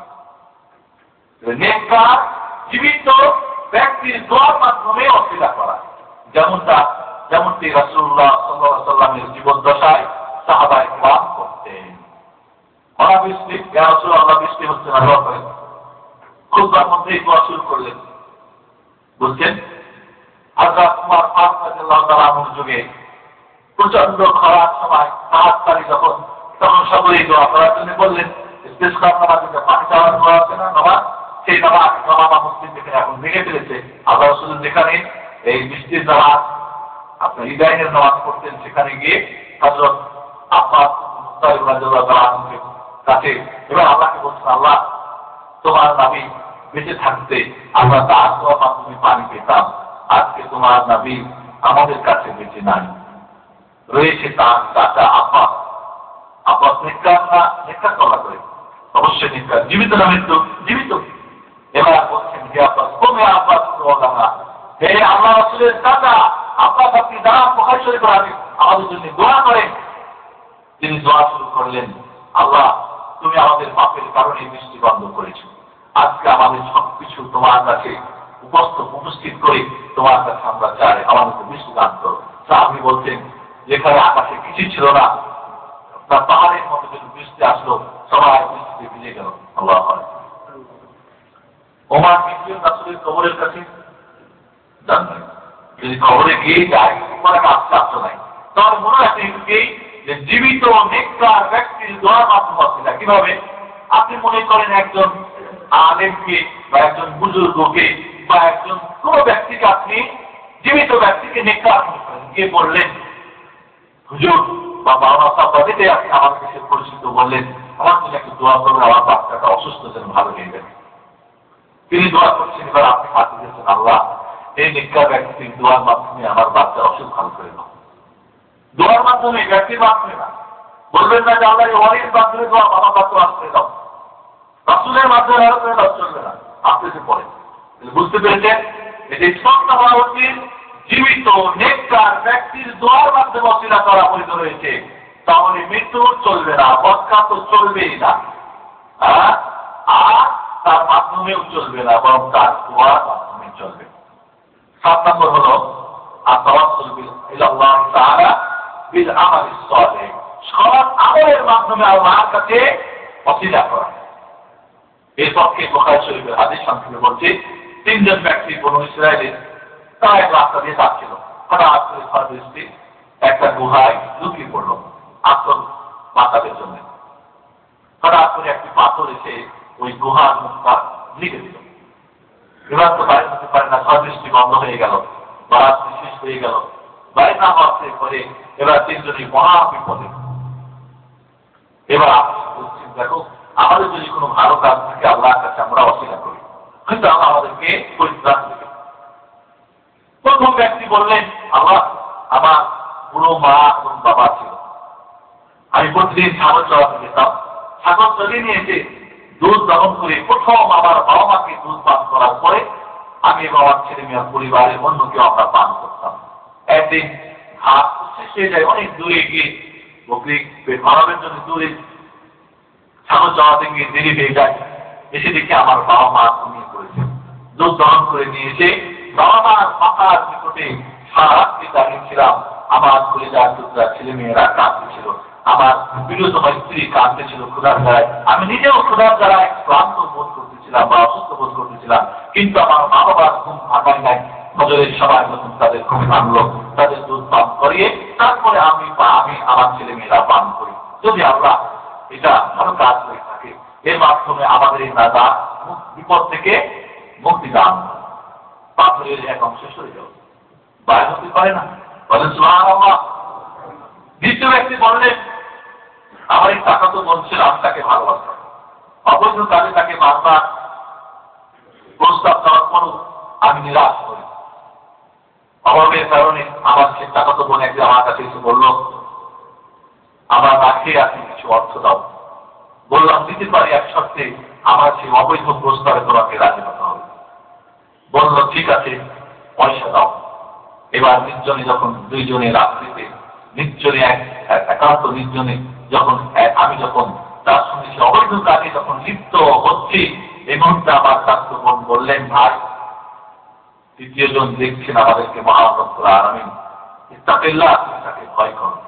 নেককার জীবিত ব্যক্তির দোয়ার মাধ্যমে অসুবিধা করা, যেমনটি রাসূলুল্লাহ সাল্লাল্লাহু আলাইহি ওয়াসাল্লামের জীবন দশায় সাহাবায়ে কেরাম করতেন। অনাবৃষ্টি, ইয়া রাসূলুল্লাহ বৃষ্টি হচ্ছে না, দোয়া করেন। খুতবার মধ্যেই দোয়া শুরু করলেন, বলছেন হযরত উমর ফারুক রাদিয়াল্লাহু তাআলা আনহুর যুগে প্রচন্ড খরার সময় তাড়াতাড়ি তখন সকলেই দোয়া করার জন্য বললেন। ইস্তিসকার নামাজে যে পানি চাওয়ার দোয়া আছে না নামাজ, সেই নামাজ মুসলিম যেখানে এখন ভেঙে ফেলেছে, আল্লাহ রাসূল যেখানে এই বৃষ্টির নামাজ আপনার ইদাইনের নামাজ পড়তেন, সেখানে গিয়ে হযরত আব্বাস রাদিয়াল্লাহু তাআলা আনহুর কাছে এবার আল্লাহকে বলছেন, আল্লাহ তোমার নবী বেঁচে থাকতে আমরা তার দোয়ার মাধ্যমে পানি পেতাম, আজকে তোমার নবী আমাদের কাছে বেঁচে নাই, রয়েছে তার চাচা আব্বাস। আব্বাস নেককার না? নেককার করা করে, অবশ্যই নেককার। জীবিত না মৃত্যু? জীবিত। এবার বলছেন, হে আব্বাস, তুমি আব্বাস না, হে আল্লাহ রাসূলের চাচা আব্বাস, আপনি দাঁড়ান, বুখারী শরীফে আছে, আমাদের জন্য দোয়া করেন। তিনি দোয়া শুরু করলেন, আল্লাহ তুমি আমাদের পাপের কারণে বৃষ্টি বন্ধ করেছো, আজকে আমাদের সবকিছু তোমার কাছে উপস্থিত করে তোমার কাছে আমরা চাই, আমাদেরকে বৃষ্টি দান করো। আপনি বলছেন যেখানে আকাশে কিছু ছিল না, তার পাহাড়ের মতো যদি বৃষ্টি আসলো, সবাই বৃষ্টিতে ভিজে গেল। আল্লাহ ওমর দ্বিতীয় রাসূলের কবরের কাছে জানলেন, যদি কবরে গিয়ে যায় কোনো আশ্চর্য নাই, তাহলে মনে রাখতে যে জীবিত নেককার ব্যক্তির দোয়ার মাধ্যমে হচ্ছে। কিভাবে? আপনি মনে করেন একজন আলেমকে বা একজন বুজুর্গকে বা একজন কোন ব্যক্তিকে, আপনি জীবিত ব্যক্তিকে নেককার মনে করেন, গিয়ে বললেন, হুজুর বা মাওলানা সাহেব বাড়িতে আপনি আমার কাছে পরিচিত, বললেন আমার জন্য একটু দোয়া করবেন, আমার বাচ্চাটা অসুস্থ যেন ভালো হয়ে যাবে। তিনি দোয়া করছেন, এবার আপনি হাতে দিয়েছেন, আল্লাহ এই নেককার ব্যক্তির দোয়ার মাধ্যমে আমার বাচ্চার অসুখ ভালো করে দাও। দোয়ার মাধ্যমে, ব্যক্তির মাধ্যমে না। বলবেন না যে আল্লাহ ওয়ালির মাধ্যমে দোয়া, আমার বাচ্চা ভালো করে দাও, রাসূলের মাধ্যমে ভালো করে দাও, চলবে না। আপনি যে পড়েন, বুঝতে পেরেছেন? এটি স্পষ্ট হওয়া উচিত, জীবিত নেককার ব্যক্তির দোয়ার মাধ্যমে ওসিলা করা বৈধ রয়েছে, তাহলে মৃত্যু চলবে না, বদকা তো চলবেই না, আর তার মাধ্যমেও চলবে না, বরং তার দোয়ার মাধ্যমে চলবে। 7 নম্বর হলো আত-তাওয়াসসুল ইলাল্লাহ তাআলা বিল আমালিস সালিহ, সৎ আমলের মাধ্যমে আল্লাহর কাছে ওসিলা করা। এর পক্ষে বুখারী শরীফের হাদিস সংক্ষেপে বলছে, 3 জন ব্যক্তি বনু ইসরায়েলের, তারা এক রাস্তা দিয়ে যাচ্ছিল, হঠাৎ করে ঝড় বৃষ্টি একটা গুহায় লুকিয়ে পড়ল আত্ম বাঁচানোর জন্য। হঠাৎ করে একটি পাথর এসে ওই গুহার মুখটা লিখে দিল। এবার তো বাইরে হতে পারে না, ঝড় বৃষ্টি বন্ধ হয়ে গেল, বারাত শেষ হয়ে গেল, বাইরে না হওয়ার পরে এবার 3 জনই মহা বিপদে। এবার আপনি বলছেন, দেখো আমাদের যদি কোনো ভালো কাজ থাকে আল্লাহর কাছে আমরা ওসিলা করি, কিন্তু আল্লাহ আমাদেরকে পরিত্রাণ দেবে। প্রথম ব্যক্তি বললেন, আল্লাহ আমার বুড়ো মা এবং বাবা ছিল, আমি প্রতিদিন ছাগল চড়াতে যেতাম, ছাগল চড়িয়ে নিয়ে এসে দুধ দহন করে প্রথম আমার বাবা মাকে দুধ পান করার পরে আমি এবং আমার ছেলে মেয়ের পরিবারের অন্য কেউ আমরা পান করতাম। একদিন ঘাট শেষ হয়ে যায়, অনেক দূরে গিয়ে বকরি পেট ভরানোর জন্য দূরে ছাগল চড়াতে গিয়ে দেরি হয়ে যায়, এসে দেখে আমার বাবা মা ঘুমিয়ে পড়েছে। দুধ দহন করে নিয়ে এসে বাবা মার মাথার নিকটে সারা রাত্রি দাঁড়িয়েছিলাম। আমার কলিজার টুকরা ছেলে মেয়েরা কাঁদতেছিল, আমার বিরোধ স্ত্রী কাঁদতেছিল ক্ষুধার দ্বারায়, আমি নিজেও ক্ষুধার দ্বারায় ক্লান্ত বোধ করতেছিলাম বা অসুস্থ বোধ করতেছিলাম, কিন্তু আমার মা বাবার ঘুম ভাঙাই নাই। ফজরের সময় যখন তাদের ঘুম ভাঙলো, তাদের দুধ পান করিয়ে তারপরে আমি আমার ছেলে মেয়েরা পান করি। যদি আল্লাহ এটা ভালো কাজ হয়ে থাকে, এর মাধ্যমে আমাদের এই নাজাত বিপদ থেকে মুক্তি দান, পাথরের এক অংশ সরে যাও, বাইরে হতে পারে না। বলেন সুবহানাল্লাহ। দ্বিতীয় ব্যক্তি বললেন, আমার এই টাকা তো বলছিল আমি তাকে ভালোবাসতাম, অবৈধ কাজে তাকে বারবার প্রস্তাব দেওয়ার পরও আমি নিরাশ করি। অভাবের কারণে আমার সে টাকা তো বোন একদিন আমার কাছে এসে বলল, আমার না খেয়ে আছি, কিছু অর্থ দাও। বললাম দিতে পারি, এক শর্তে আমার সেই অবৈধ প্রস্তাবে তোমাকে রাজি হতে হবে। বলল ঠিক আছে, পয়সা দাও। এবার নির্জনে যখন দুইজনে রাত্রিতে নির্জনে একান্ত নির্জনে যখন আমি যখন তার সঙ্গে সে অবৈধ কাজে যখন লিপ্ত হচ্ছি, এই মুহূর্তে আমার ছাত্র বোন বললেন, ভাই তৃতীয় জন দেখছেন আমাদেরকে মহান রব্বুল আলামিন, ইত্তাকিল্লাহ, তুমি তাকে ভয় করো।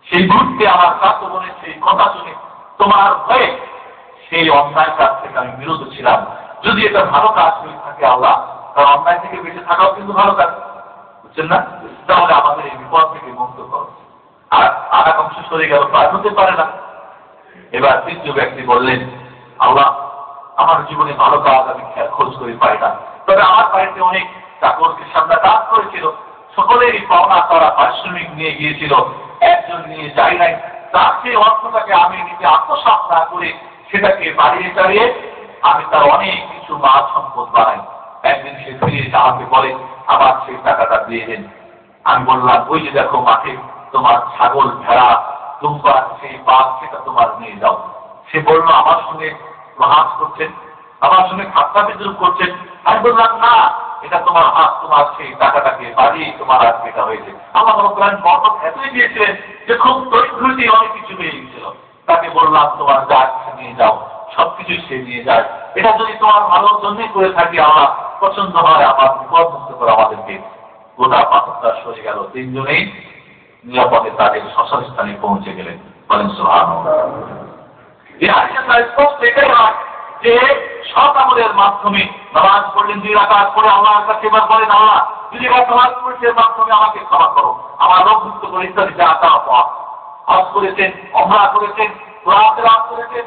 সেই মুহূর্তে আমার ছাত্র বোনের সেই কথা শুনে তোমার ভয়ে সেই অন্যায় কাজ থেকে আমি বিরত ছিলাম। যদি এটা ভালো কাজ হয়ে থাকে আল্লাহ, তার অন্যায় থেকে বেঁচে থাকাও কিন্তু ভালো কাজ, বুঝছেন না? তাহলে আমাদের এই বিপদ থেকে মুক্ত করো। আর এক অংশ সরে গেল, কাজ হতে পারে না। এবার তৃতীয় ব্যক্তি বললেন, আল্লাহ আমার জীবনে ভালো কাজ আমি খোঁজ করে পাই না, তবে আমার বাড়িতে অনেক চাকরকে সামনে কাজ করেছিল, সকলেরই পাওনা করা পারিশ্রমিক নিয়ে গিয়েছিল, একজন নিয়ে যাই নাই। তার সেই অর্থটাকে আমি নিজে আত্মসাৎ না করে সেটাকে বাড়িয়ে চালিয়ে আমি তার অনেক কিছু মাল সম্পদ বানাই। একদিন সে ফিরে এসে আমাকে বলে, আবার সেই টাকাটা দিয়ে দেন। আমি বললাম, ওই যে দেখো মাঠে তোমার ছাগল, ভেড়া, দুম্বা, সেই বাঘ, সেটা তোমার নিয়ে যাও। সে বলল, আমার সঙ্গে প্রহাস করছেন, আমার সঙ্গে ঠাট্টা বিদ্রুপ করছেন। আমি বললাম, না, এটা তোমার হাত, তোমার সেই টাকাটাকে বাড়িয়ে তোমার হাত এটা হয়েছে। আমার বরকত এতই দিয়েছিলেন যে খুব দরিদ্রটি অনেক কিছু পেয়ে গেছিল। তাকে বললাম, তোমার যা কিছু নিয়ে যাও, সবকিছু সে নিয়ে যায়। এটা যদি তোমার ভালোর জন্যই করে থাকি, আমার পছন্দ হয়, আমার বিপদ মুক্ত করে আমাদেরকে। গোটা পাথরটা সরে গেল, তিনজনেই নিরাপদে তাদের শ্মশান স্থানে পৌঁছে গেলেন। বলেন সুবহানাল্লাহ। এই হাদিসের স্পষ্ট এটাই হয় যে সৎ আমলের মাধ্যমে নামাজ পড়লেন, 2 রাকাত পড়ে আল্লাহর কাছে এবার বলেন, আল্লাহ 2 রাকাত নামাজ পড়েছে, এর মাধ্যমে আমাকে ক্ষমা করো, আমার রোগ মুক্ত করে ইত্যাদি যা তা পাওয়া। হজ করেছেন, ওমরা করেছেন, কোরআন তেলাওয়াত করেছেন,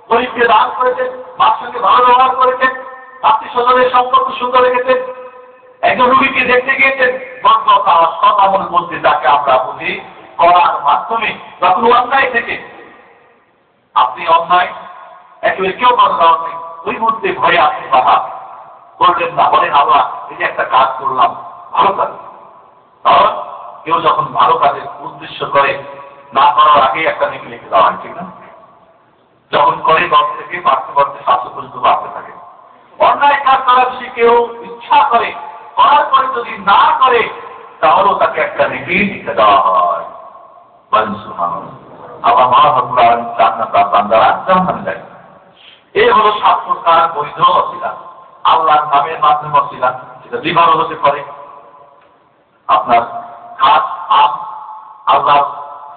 গরীবকে দান করেছেন, মার সঙ্গে ভালো ব্যবহার করেছেন, আত্মীয় স্বজনের সম্পর্ক সুন্দর রেখেছেন, একজন রোগীকে দেখতে গিয়েছেন। সৎ আমল বলতে যাকে আমরা বুঝি করার মাধ্যমে যখন অন্যায় থেকে আপনি অন্যায় একেবারে কেউ বদলাও নেই, ওই মুহূর্তে ভয়ে আপনি বাধা করলেন না, বলেন আল্লাহ এই যে একটা কাজ করলাম, ভালো কাজ। কারণ কেউ যখন ভালো কাজের উদ্দেশ্য করে, না করার আগেই একটা নেকি লিখে দেওয়া হয়, ঠিক না? যখন করে 10 থেকে বাড়তে বাড়তে 700 পর্যন্ত বাড়তে থাকে। অন্যায় কাজ করার যদি কেউ ইচ্ছা করে, করার পরে যদি না করে, তাহলেও তাকে একটা নেকি লিখে দেওয়া হয়। বলেন সুবহানাল্লাহ। আবার মহান রব্বুল আলামিন জান্নাত আর বান্দারা জান্নাতে যায়। এই হলো 7 প্রকার বৈধ ওসিলা। আল্লাহর নামের মাধ্যমে ওসিলা, সেটা বিবাহ হতে পারে, আপনার খাস আম, আল্লাহর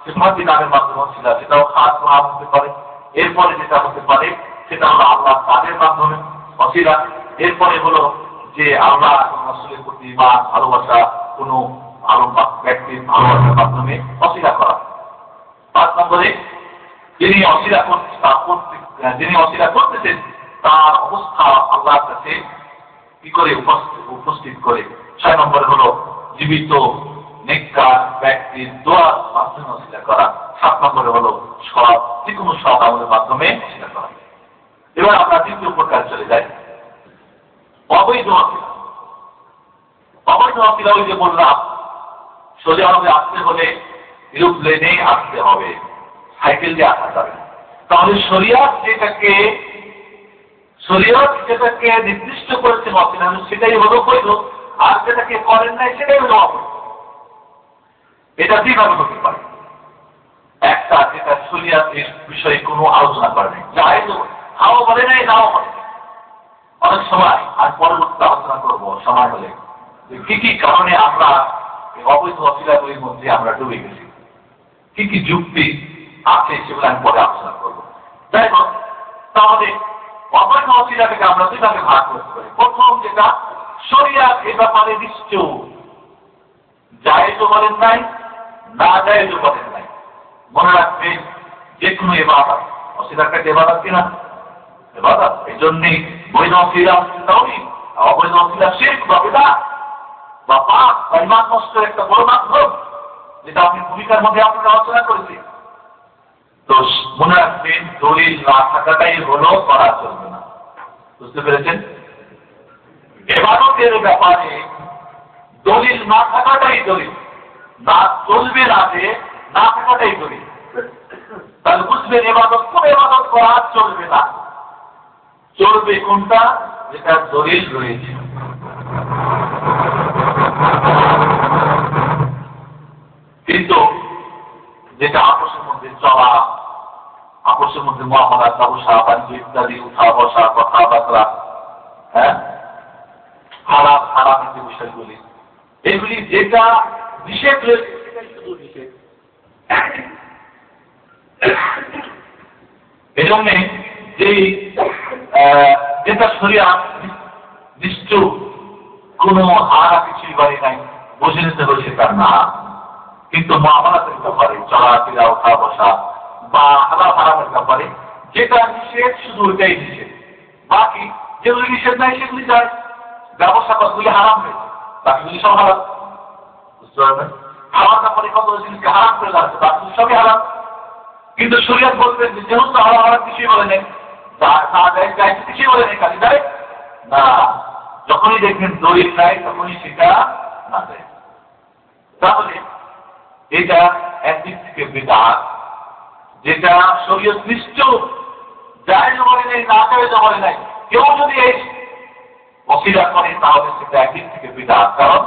সিফাতি নামের মাধ্যমে ওসিলা, সেটাও খাস আম হতে পারে। এরপরে যেটা হতে পারে সেটা হলো আল্লাহর কাজের মাধ্যমে ওসিলা। এরপরে হলো যে আল্লাহ এবং রাসূলের প্রতি ঈমান, ভালোবাসা, কোনো ভালো ব্যক্তির ভালোবাসার মাধ্যমে ওসিলা করা। 5 নম্বরে যিনি অসিলা করতেছেন তার অবস্থা আল্লাহর কাছে কি করে উপস্থিত করে। 6 নম্বরে হলো জীবিত নেককার ব্যক্তির দোয়ার মাধ্যমে অসিলা করা। 7 নম্বরে হলো সৎ, যে কোনো সৎ আমলের মাধ্যমে অসিলা করা। এবার আমরা 3য় প্রকার চলে যাই, অবৈধ অসিলা। অবৈধ অসিলা ওই যে বললাম, সোজা হবে আসতে হলে এরোপ্লেনে আসতে হবে, সাইকেল দিয়ে আসা যাবে না। তাহলে শরীয়ত যেটাকে নির্দিষ্ট করেছে অসিলা, সেটাই হলো বৈধ, আর যেটাকে করেন নাই সেটাই হলো অবৈধ। এটা দুইভাবে হতে পারে। একটা যেটা শরীয়তের বিষয়ে কোনো আলোচনা করে নাই, জায়েজ হাও বলে নাই, নাও বলে নাই। অনেক সময় আর পরবর্তী আলোচনা করবো সময় হলে যে কি কি কারণে আমরা অবৈধ অসিলাগুলির মধ্যে আমরা ডুবে গেছি, কি কি যুক্তি আছে সেগুলো আমি পরে আলোচনা করবো। যাই হোক, তাহলে অবৈধ অসিলাটাকে আমরা দুইভাবে ভাগ করতে পারি। প্রথম যেটা শরীয়ত এ ব্যাপারে নিশ্চয় জায়েজও বলেন নাই, না জায়েজও বলেন নাই। মনে রাখবেন, যে কোনো ইবাদত, অসিলাটা ইবাদত কিনা? ইবাদত। এই জন্যই বৈধ অসিলা তাওহীদ, অবৈধ অসিলা শিরক বা বিদআত বা পাপ বা ঈমান নষ্টের একটা বড় মাধ্যম। যেটা আমি ভূমিকার মধ্যে আপনারা আলোচনা করেছি। তো মনে রাখবেন, দলিল না থাকাটাই হলো করা চলবে না। বুঝতে পেরেছেন? ইবাদতের ব্যাপারে দলিল না থাকাটাই দলিল, না চলবে না, যে না থাকাটাই দলিল। তাহলে বুঝবেন ইবাদত কোন ইবাদত করা চলবে না, চলবে কোনটা যেটা দলিল রয়েছে। কিন্তু যেটা আপসের মধ্যে চলা, আপসের মধ্যে মহামারা, ব্যবসা বাণিজ্য ইত্যাদি, উঠা বসা, কথাবার্তা, হ্যাঁ, হারাম হারামের যে বিষয়গুলি, এগুলি যেটা নিষেধ রয়েছে সেটাই শুধু নিষেধ। এই জন্যে যেটা শরিয়া নিশ্চয় কোন হারা কিছুই বাড়ি নাই, বুঝে নিতে হবে সেটা না। কিন্তু মহামারাতের ব্যাপারে, চলাফেরা, ওঠা বসা বা হারাম হারামের ব্যাপারে যেটা নিষেধ শুধু ওইটাই নিষেধ, বাকি যেগুলি নিষেধ নাই সেগুলি যায়। ব্যবসা কতগুলি হারাম হয়েছে, বাকিগুলি সব হারাম। বুঝতে পারবেন? খাওয়ার ব্যাপারে কত জিনিসকে হারাম করে যাচ্ছে, বাকিগুলি সবই হারাম। কিন্তু শরীয়ত বলবেন যে যেহেতু হারাম হারাম কিছুই বলে নেই, কিছুই বলে নেই, কাজে যায় না। যখনই দেখবেন দলিল নাই তখনই সেটা না যায়। তাহলে এটা একদিক থেকে বিদআত, যেটা শরীয়ত নিশ্চয় জায়েজ বলে নেই, না জায়েজ বলে নাই। কেউ যদি এই ওসিলা করে তাহলে সেটা একদিক থেকে বিদআত, কারণ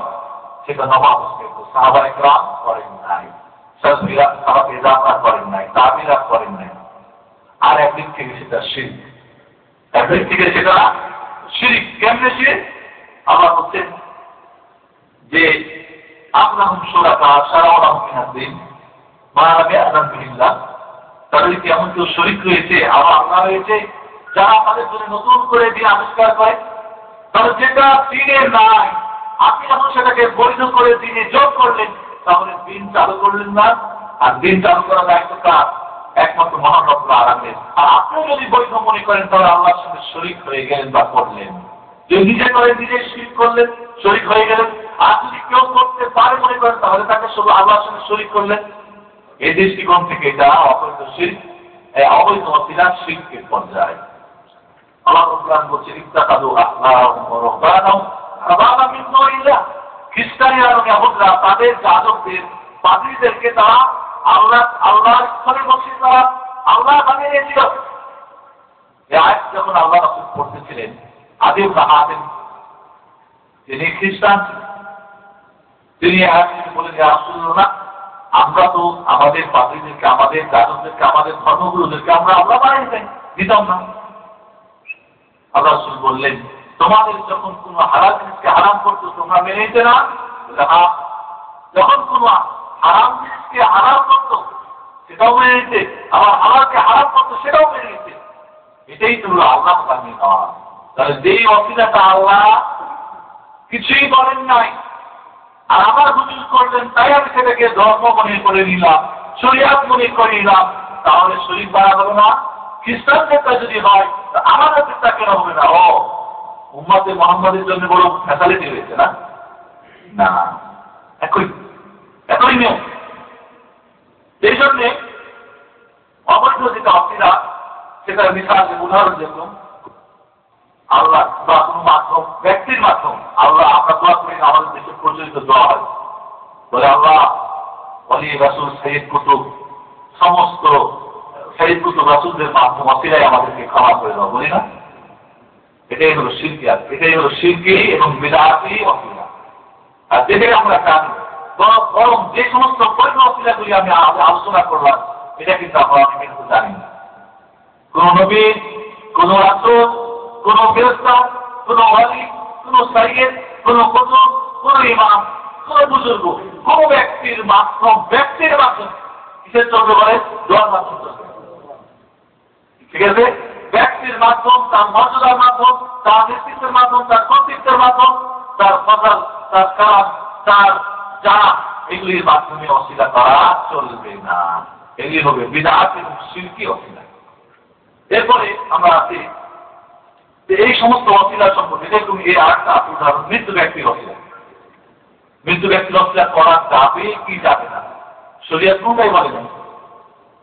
সেটা সাহাবায়ে কেরাম করেন নাই, সাহাবা করেন নাই, তাবিঈরা করেন নাই। আর একদিক থেকে সেটা শিরক, একদিক থেকে সেটা শিরক। কেমনে শিরক? আল্লাহ বলছেন যে আমলাহুম শুরাকা শারাউ লাহুম মিনাদ দীন মা লাম ইয়া'যান বিহিল্লাহ, তাদের কি এমন কেউ শরীক রয়েছে, আবার আল্লাহ রয়েছে, যারা তাদের জন্য নতুন করে দিন আবিষ্কার করে। তাহলে যেটা দিনে নাই, আপনি যখন সেটাকে বৈধ করে দিনে যোগ করলেন, তাহলে দিন চালু করলেন না। আর দিন চালু করার দায়িত্ব কার? একমাত্র মহান রব্বুল আলামিন। আর আপনি যদি বৈধ মনে করেন তাহলে আল্লাহর সঙ্গে শরীক হয়ে গেলেন বা করলেন। যদি নিজে করে নিজে শিরক করলেন, শরীক হয়ে গেলেন। আর যদি কেউ করতে পারে মনে করেন তাহলে তাকে শুধু আল্লাহর সঙ্গে শরীক করলেন। এই দৃষ্টিকোণ থেকে এটা অবৈধ শিরক, অবৈধ ওসিলা শিরকের পর্যায়ে। আল্লাহ কোরআন বলছে ইত্তাখাযু আহবারহুম ওয়া রুহবানাহুম আরবাবাম মিন দুনিল্লাহ, খ্রিস্টানরা এবং ইহুদিরা তাদের যাজকদের, পাদ্রীদেরকে তারা আল্লাহর স্থলে বসিয়ে তারা আল্লাহ বানিয়ে নিয়েছিল। এই আয়াত যখন আল্লাহ রাসূল পড়তেছিলেন, আদি ইবনে হাতিম তিনি খ্রিস্টান, তিনি আয়াতটি বলে যে রাসূলুল্লাহ, আমরা তো আমাদের পাদ্রীদেরকে, আমাদের যাজকদেরকে, আমাদের ধর্মগুরুদেরকে আমরা আল্লাহ বানিয়ে দিতাম না। আল্লাহ রাসূল বললেন, তোমাদের যখন কোন হারাম জিনিসকে হারাম করতো তোমরা মেনে নিতে না? যখন কোন হারাম জিনিসকে হারাম করতো সেটাও মেনে নিতে, আবার হালালকে হারাম করতো সেটাও মেনে নিতে। এটাই তো হলো আল্লাহ বানিয়ে দেওয়া। তাহলে যেই ওসিলাটা আল্লাহ কিছুই বলেন নাই, আর আমার হুজুর করলেন, তাই আমি সেটাকে ধর্ম মনে করে নিলাম, শরিয়াত মনে করে নিলাম, তাহলে শরীক বাড়া হলো না। খ্রিস্টানদেরটা যদি হয় আমাদের তা কেন হবে না? ও উম্মতে মুহাম্মাদের জন্য বড় ফ্যাসিলিটি হয়েছে না? না, একই নিয়ম। এই জন্যে অবৈধ যেটা অসিলা, সেটার মিসাল উদাহরণ দেখুন, আল্লাহ বা কোনো মাধ্যম, ব্যক্তির মাধ্যম, আল্লাহ আমরা দোয়া করি, আমাদের দেশে প্রচলিত দোয়া হয়, বলে আল্লাহ ওলি রাসূল সাইয়্যিদ কুতুব, সমস্ত সাইয়্যিদ কুতুব রাসূলদের মাধ্যম ওসিলায় আমাদেরকে ক্ষমা করে দাও, বলি না? এটাই হলো শিরকিয়াত, এটাই হলো শিরকি এবং বিদআতি ওসিলা। আর যেটাই আমরা জানি, বরং যে সমস্ত বৈধ ওসিলাগুলি আমি আলোচনা করলাম, এটা কিন্তু আমরা অনেকে কিন্তু জানি না। কোন নবী, কোন রাসূল, কোন ফেরেশতা, কোন ওয়ালি, কোন সাইয়্যিদ, কোন কুতুব, কোন ইমাম, কোন বুজুর্গ, কোন ব্যক্তির মাধ্যম কিসের চলতে পারে? দোয়ার মাধ্যম চলতে পারে। ঠিক আছে? ব্যক্তির মাধ্যম, তার মর্যাদার মাধ্যম, তার নেতৃত্বের মাধ্যম, তার কর্তৃত্বের মাধ্যম, তার ফজল, তার কাজ, তার যা, এগুলির মাধ্যমে ওসিলা করা চলবে না। এগুলি হবে বিদআত এবং শিরকি ওসিলা। এরপরে আমরা আছি এই সমস্ত ওসিলা সম্পর্কে দেখুন, এই আরেকটা উদাহরণ, মৃত্যু ব্যক্তির ওসিলা। মৃত্যু ব্যক্তির ওসিলা করা যাবে কি যাবে না? শরীয়ত কোনটাই বলে না।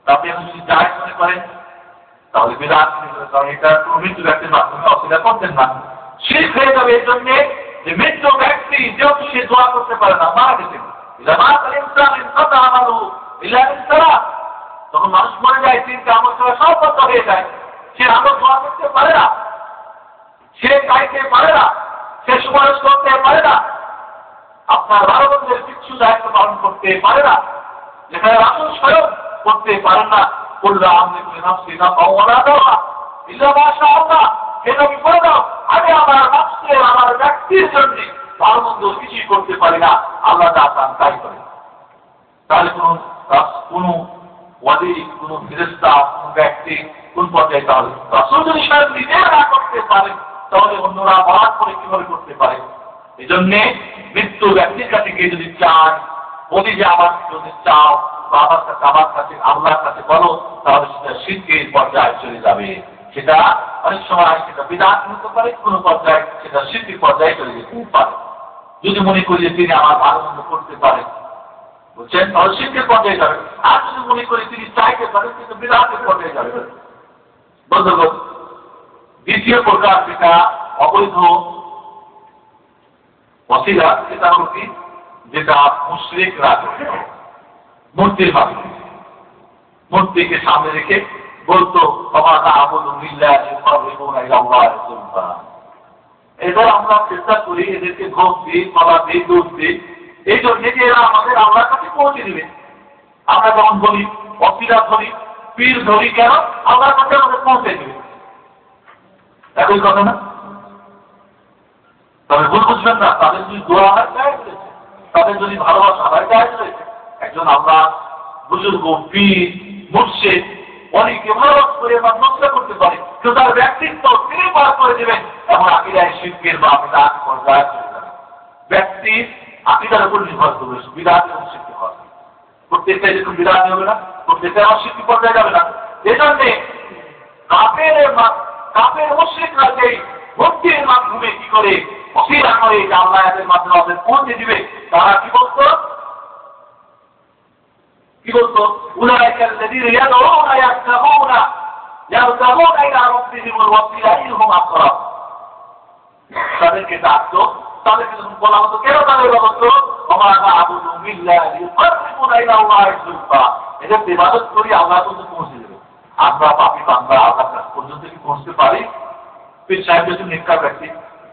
আপনি এখন যদি জায়েজ মনে করেন তাহলে বিদআত মনে করেন, কারণ এটা কোনো মৃত্যু ব্যক্তির মাধ্যমে অসুবিধা করতেন না। শিরক হয়ে যাবে এর জন্য যে মৃত্যু ব্যক্তি যেহেতু সে দোয়া করতে পারে না, মারা গেছে, তখন মানুষ মরে যায়, চিন্তা আমল করা সব বন্ধ হয়ে যায়। সে আমল দোয়া করতে পারে না, সে গাইতে পারে না, সে সুপারিশ করতে পারে না, আপনার ভালো বন্ধুদের কিছু দায়িত্ব পালন করতে পারে না, যেখানে রাসূল স্বয়ং করতে পারেন না। বললো আমি নাফসি না পাওয়া দেওয়া ইল্লা মাশাআল্লাহ, এটা আমি করে দাও, আমি আমার নফসের আমার ব্যক্তির জন্য ভালো মন্দ কিছুই করতে পারি না, আল্লাহ যা চান তাই করে। তাহলে কোন ওয়ালি, কোন ফেরেশতা, কোন ব্যক্তি কোন পর্যায়ে, তাহলে রাসূল যদি স্বয়ং নিজে না করতে পারে তাহলে অন্যরা বরাত করে কিভাবে করতে পারে? এই জন্যে মৃত্যু ব্যক্তির কাছে গিয়ে যদি চান, বলি যে আমার যদি চাও বাবার কাছে, আমার কাছে, আল্লাহর কাছে বলো, তাহলে সেটা শিরকের পর্যায়ে চলে যাবে। সেটা অনেক সময় সেটা বিদআত হতে পারে, কোনো পর্যায়ে সেটা শিরকের পর্যায়ে চলে যেতে পারে। যদি মনে করি যে তিনি আমার ভালো মন্দ করতে পারেন, বুঝছেন, তাহলে শিরকের পর্যায়ে যাবে। আর যদি মনে করি তিনি চাইতে পারেন, কিন্তু বিদআতের পর্যায়ে যাবে। বন্ধুগণ, দ্বিতীয় প্রকার যেটা অবৈধ ওসিলা, সেটা হল কি, যেটা মুশরিকরা মূর্তির মাধ্যমে, মূর্তিকে সামনে রেখে বলতো এদের আমরা চেষ্টা করি, এদেরকে ভোগ দিই, কলা দিই, দুধ দিই, এই জন্য যে এরা আমাদের আল্লাহর কাছে পৌঁছে দিবে। আমরা যখন বলি ওসিলা ধরি, পীর ধরি, কেন? আল্লাহর কাছে আমাদের পৌঁছে দিবে। একই কথা না? তবে ভুল বুঝবেন না, তাদের যদি দোয়া হয় জায়েজ রয়েছে, তাদের যদি ভালোবাসা হয় জায়েজ রয়েছে। একজন আমরা বুজুর্গ, পীর, মুর্শিদ, অনেকে ভালোবাসা করে বা নষ্ট করতে পারে, কিন্তু তার ব্যক্তিত্ব তিনি পার করে দেবেন, এমন আকীদায় শিরকের বা বিদআত পর্যায়ে চলে যাবে। ব্যক্তি আকীদার উপর নির্ভর করবে, বিদআত এবং শিরক হয়। প্রত্যেকটা এরকম বিদআত হবে না, প্রত্যেকটা আমার শিরক পর্যায়ে যাবে না। এজন্য কাফের মুশরিকরা যে মূর্তির মাধ্যমে কি করে ওসিলা করে যে আল্লাহের মাধ্যমে আমাদের পৌঁছে দিবে, তারা কি বলতো? উলাইকা আল্লাযীনা ইয়াদউনা ইয়াবতাগুনা ইলা রাব্বিহিমুল ওয়াসিলা আইয়ুহুম আকরাব। তাদেরকে ডাকতো, তাদেরকে বলা হতো, কেন তাদের বলতো ওমা না'বুদু বিল্লাহি ইউকাররিবুনা ইলা আল্লাহি যুলফা, এদের ইবাদত করি আল্লাহ পর্যন্ত পৌঁছে দেবে। আমরা পাপী বান্দা আল্লাহ পর্যন্ত কি পৌঁছতে পারি? পীর সাহেব যেহেতু নেককার ব্যক্তি,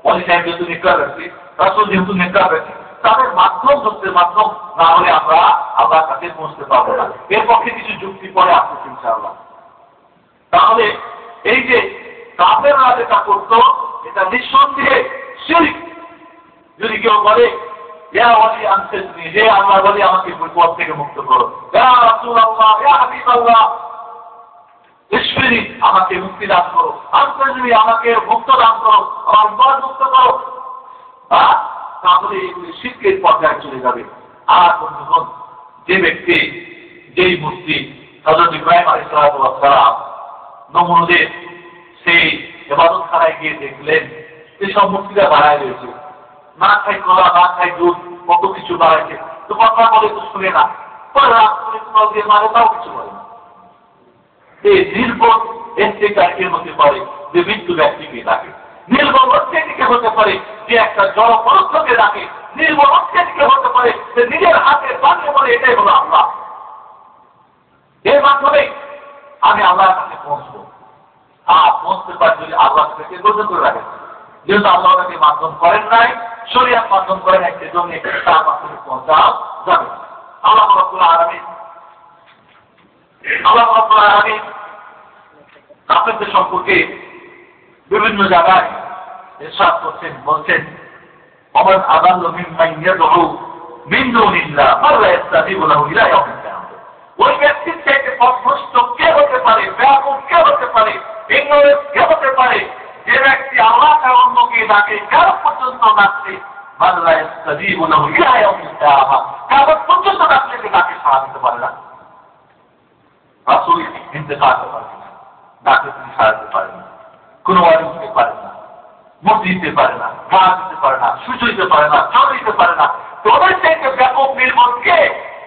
ওলি সাহেব যেহেতু নেককার ব্যক্তি, রাসূল যেহেতু নেককার ব্যক্তি, তাদের মাধ্যম যুক্তির মাধ্যম না হলে আমরা আল্লাহর কাছে পৌঁছতে পারবো না। এর পক্ষে কিছু যুক্তি পরে আসছে ইনশাআল্লাহ। তাহলে এই যে কাফেররা যেটা করতো, এটা নিঃসন্দেহে শিরক। যদি কেউ বলে ইয়া ওয়ালি আনসিরনি, হে আল্লাহ বলি আমাকে বিপদ থেকে মুক্ত করো, ইয়া রাসূলুল্লাহ, ইয়া হাবিবাল্লাহ ইশফিনি, আমাকে মুক্তি দান করো, আনসিরনি, আমাকে মুক্ত দান করো, আমার বিপদ মুক্ত করো, তাহলে এগুলি শিরকের পর্যায়ে চলে যাবে। আর বন্ধুগণ, যে ব্যক্তি, যেই মূর্তি হযরত ইব্রাহিম আলাইহিস সালাম নমরুদের সেই ইবাদতখানায় গিয়ে দেখলেন যে সব মূর্তিরা বানায় রয়েছে, না খাই কলা, না খাই দুধ, কত কিছু বানাইছে, তো কথা বলে তো শুনে না, পরে রাত করে তোমার দিয়ে মানে তাও কিছু বলে না। এই নির্বোধ এর থেকে এর হতে পারে যে মৃত্যু ব্যক্তিকে ডাকে, নির্বোধ থেকে হতে পারে যে একটা জড় পদার্থকে ডাকে, নির্বোধ থেকে হতে পারে যে নিজের হাতে বানিয়ে বলে এটাই হলো আল্লাহ। এর মাধ্যমে আমি আল্লাহর কাছে পৌঁছবো। আর পৌঁছতে পারি যদি আল্লাহ থেকে গ্রহণ করে রাখেন, যেহেতু আল্লাহ তাকে মাধ্যম করেন নাই, শরীয়ত মাধ্যম করেন, একটি জন্য তার মাধ্যমে পৌঁছাও যাবে। আল্লাহ রাব্বুল আলামিন কাফেরদের সম্পর্কে বিভিন্ন জায়গায় ইরশাদ করছেন, বলছেন ওমান আযাল্লু মিম্মান ইয়াদউ মিন দুনিল্লাহ মা লা ইস্তাজিবু লাহু ইলা ইয়াউমিল কিয়ামাহ। ওই ব্যক্তির থেকে পথভ্রষ্ট কে হতে পারে, ব্যাপক কে হতে পারে, ইগনোরেন্স কে হতে পারে, যে ব্যক্তি আল্লাহকে অন্যকে ডাকে, কেন পর্যন্ত ডাকছে, মা লা ইস্তাজিবু লাহু ইলা ইয়াউমিল কিয়ামাহ, কেন পর্যন্ত ডাকলে তাকে সাড়া দিতে পারে না। রাসূল ইন্তেকাল করেন, ডাকলে তিনি সাড়া দিতে পারেন না, কোনো ওয়ালি দিতে পারেন না, মূর্তি দিতে পারে না, ঘা দিতে পারে না, সূর্য দিতে পারে না, চাঁদ দিতে পারে না। তোদের থেকে ব্যাপক নির্ভর কে?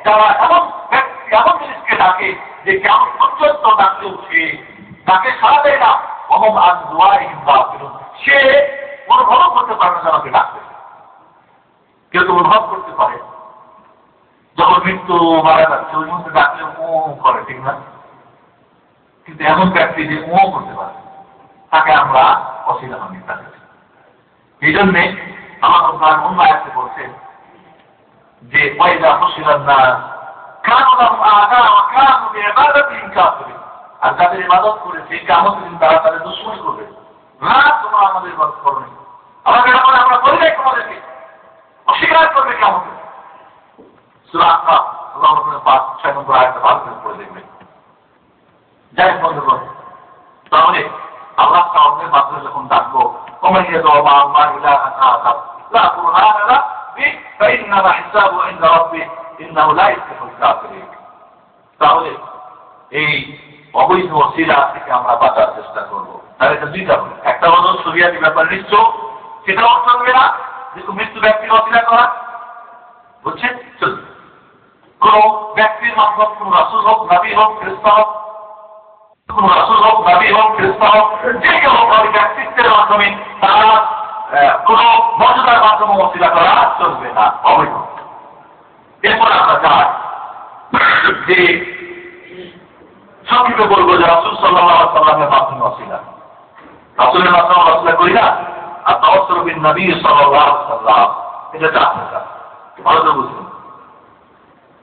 যারা এমন ব্যক্তি কেমন জিনিসকে ডাকে যে কেমন পর্যন্ত ডাকতে উঠে তাকে সারা দেয় না, সে অনুভব করতে পারে না আমাকে ডাকতে। কেউ তো অনুভব করতে পারে যখন মৃত্যু মারা যাচ্ছে ওই মুহূর্তে ডাকলে ও করে, ঠিক না? কিন্তু এমন ব্যক্তি যে ও করতে পারে তাকে আমরা অসিলা মানি। এই জন্যে আমার অন্য আয়াতে বলছেন যে পয়দা খুশিলাম না আর যাদের ইবাদত করেছে কিয়ামতের দিন তারা তাদের দুশমনী করবে। না, তোমরা আমাদের ইবাদত করো না, আমাদের ব্যাপারে আমরা বলি নাই, তোমাদেরকে অস্বীকার করবে কিয়ামতে। সূরা আনফাল আল্লাহ 5-6 নম্বর আয়াতটা ভালো করে পড়ে দেখবেন। যাই বন্ধুগণ, তাহলে আল্লাহ তাআলার মাধ্যমে যখন ডাকবো কমাইয়া দাও মা আল্লাহ ইলাহা আখা লা কুরআনা লা فإنما حسابه عند ربه إنه لا يفلح الكافرين। তাহলে এই অবৈধ ওসিলা থেকে আমরা বাঁচার চেষ্টা করব। তাহলে এটা দুইটা হবে, একটা হলো শরিয়াতি ব্যাপার নিশ্চয়, সেটা অর্থ হবে না যে মৃত্যু ব্যক্তির ওসিলা করা, বুঝছেন? চলবে কোন ব্যক্তির মাধ্যমে কোন রাসূল হোক, নবী হোক, ফেরেশতা হোক, কোন রাসূল হোক, নবী হোক, ফেরেশতা হোক, যে কেউ ওই ব্যক্তিত্বের মাধ্যমে তারা কোন মর্যাদার মাধ্যমে ওসিলা করা চলবে না, অবৈধ। এরপর আমরা চাই যে সংক্ষেপে বলবো যে রাসূল সাল্লাল্লাহু আলাইহি ওয়াসাল্লামের মাধ্যমে ওসিলা, রাসূলের মাধ্যমে ওসিলা করি না, আর তাওয়াসসুল বিন নবী সাল্লাল্লাহু আলাইহি ওয়াসাল্লাম, এটা চাপটা ভালো করে বুঝুন।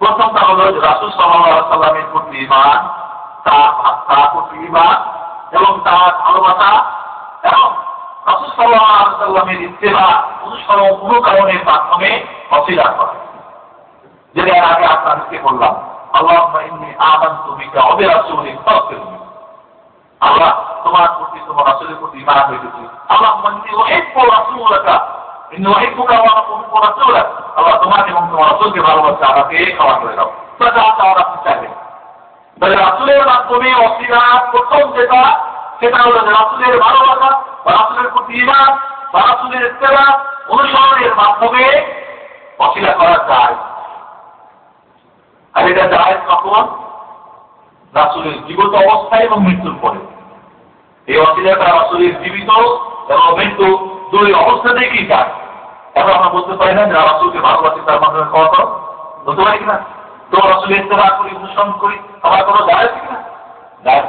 প্রথমটা হলো যে রাসূল সাল্লাল্লাহু আলাইহি ওয়াসাল্লামের প্রতি ঈমান, তার প্রতি ঈমান এবং তার ভালোবাসা এবং রাসূল সাল্লাল্লাহু আলাইহি ওয়াসাল্লামের ইত্তেবা অনুসরণ অনুকরণের মাধ্যমে ওসিলা করা। যেটা আগে আপনাদেরকে বললাম, আল্লাহুম্মা ইন্নী আমানতু বিকা ওয়া বিরাসূলিকা ফাগফিরলি। আল্লাহ, তোমার প্রতি তোমার রাসূলের প্রতি ঈমান রেখেছি। আল্লাহুম্মা ইন্নী উহিব্বু রাসূলাকা ইন্নী উহিব্বুকা ওয়া উহিব্বু রাসূলাক। আল্লাহ, তোমাকে এবং তোমার রাসূলকে ভালোবাসি, আমাকে ক্ষমা করে দাও। যা চাওয়ার আপনি চাইবেন। তাহলে রাসূলের মাধ্যমে ওসিলা প্রথম যেটা, সেটা হলো যে রাসূলের ভালোবাসা বা রাসূলের প্রতি ঈমান বা রাসূলের ইত্তেবা অনুসরণের মাধ্যমে ওসিলা করা যায়। আর এটা যায় কখন? রাসূলের জীবিত অবস্থায় এবং মৃত্যুর পরে। এই ওসিলাটা রাসূলের জীবিত এবং মৃত্যু দুই অবস্থাতেই কি যায়। এখন আমরা বলতে পারি না যে রাসূলকে ভালোবাসি তার মাধ্যমে খাওয়া দাও, বলতে পারি কিনা? তো রাসূলের ইত্তেবা করি, অনুসরণ করি, আমার কোনো যায় কিনা? যায়।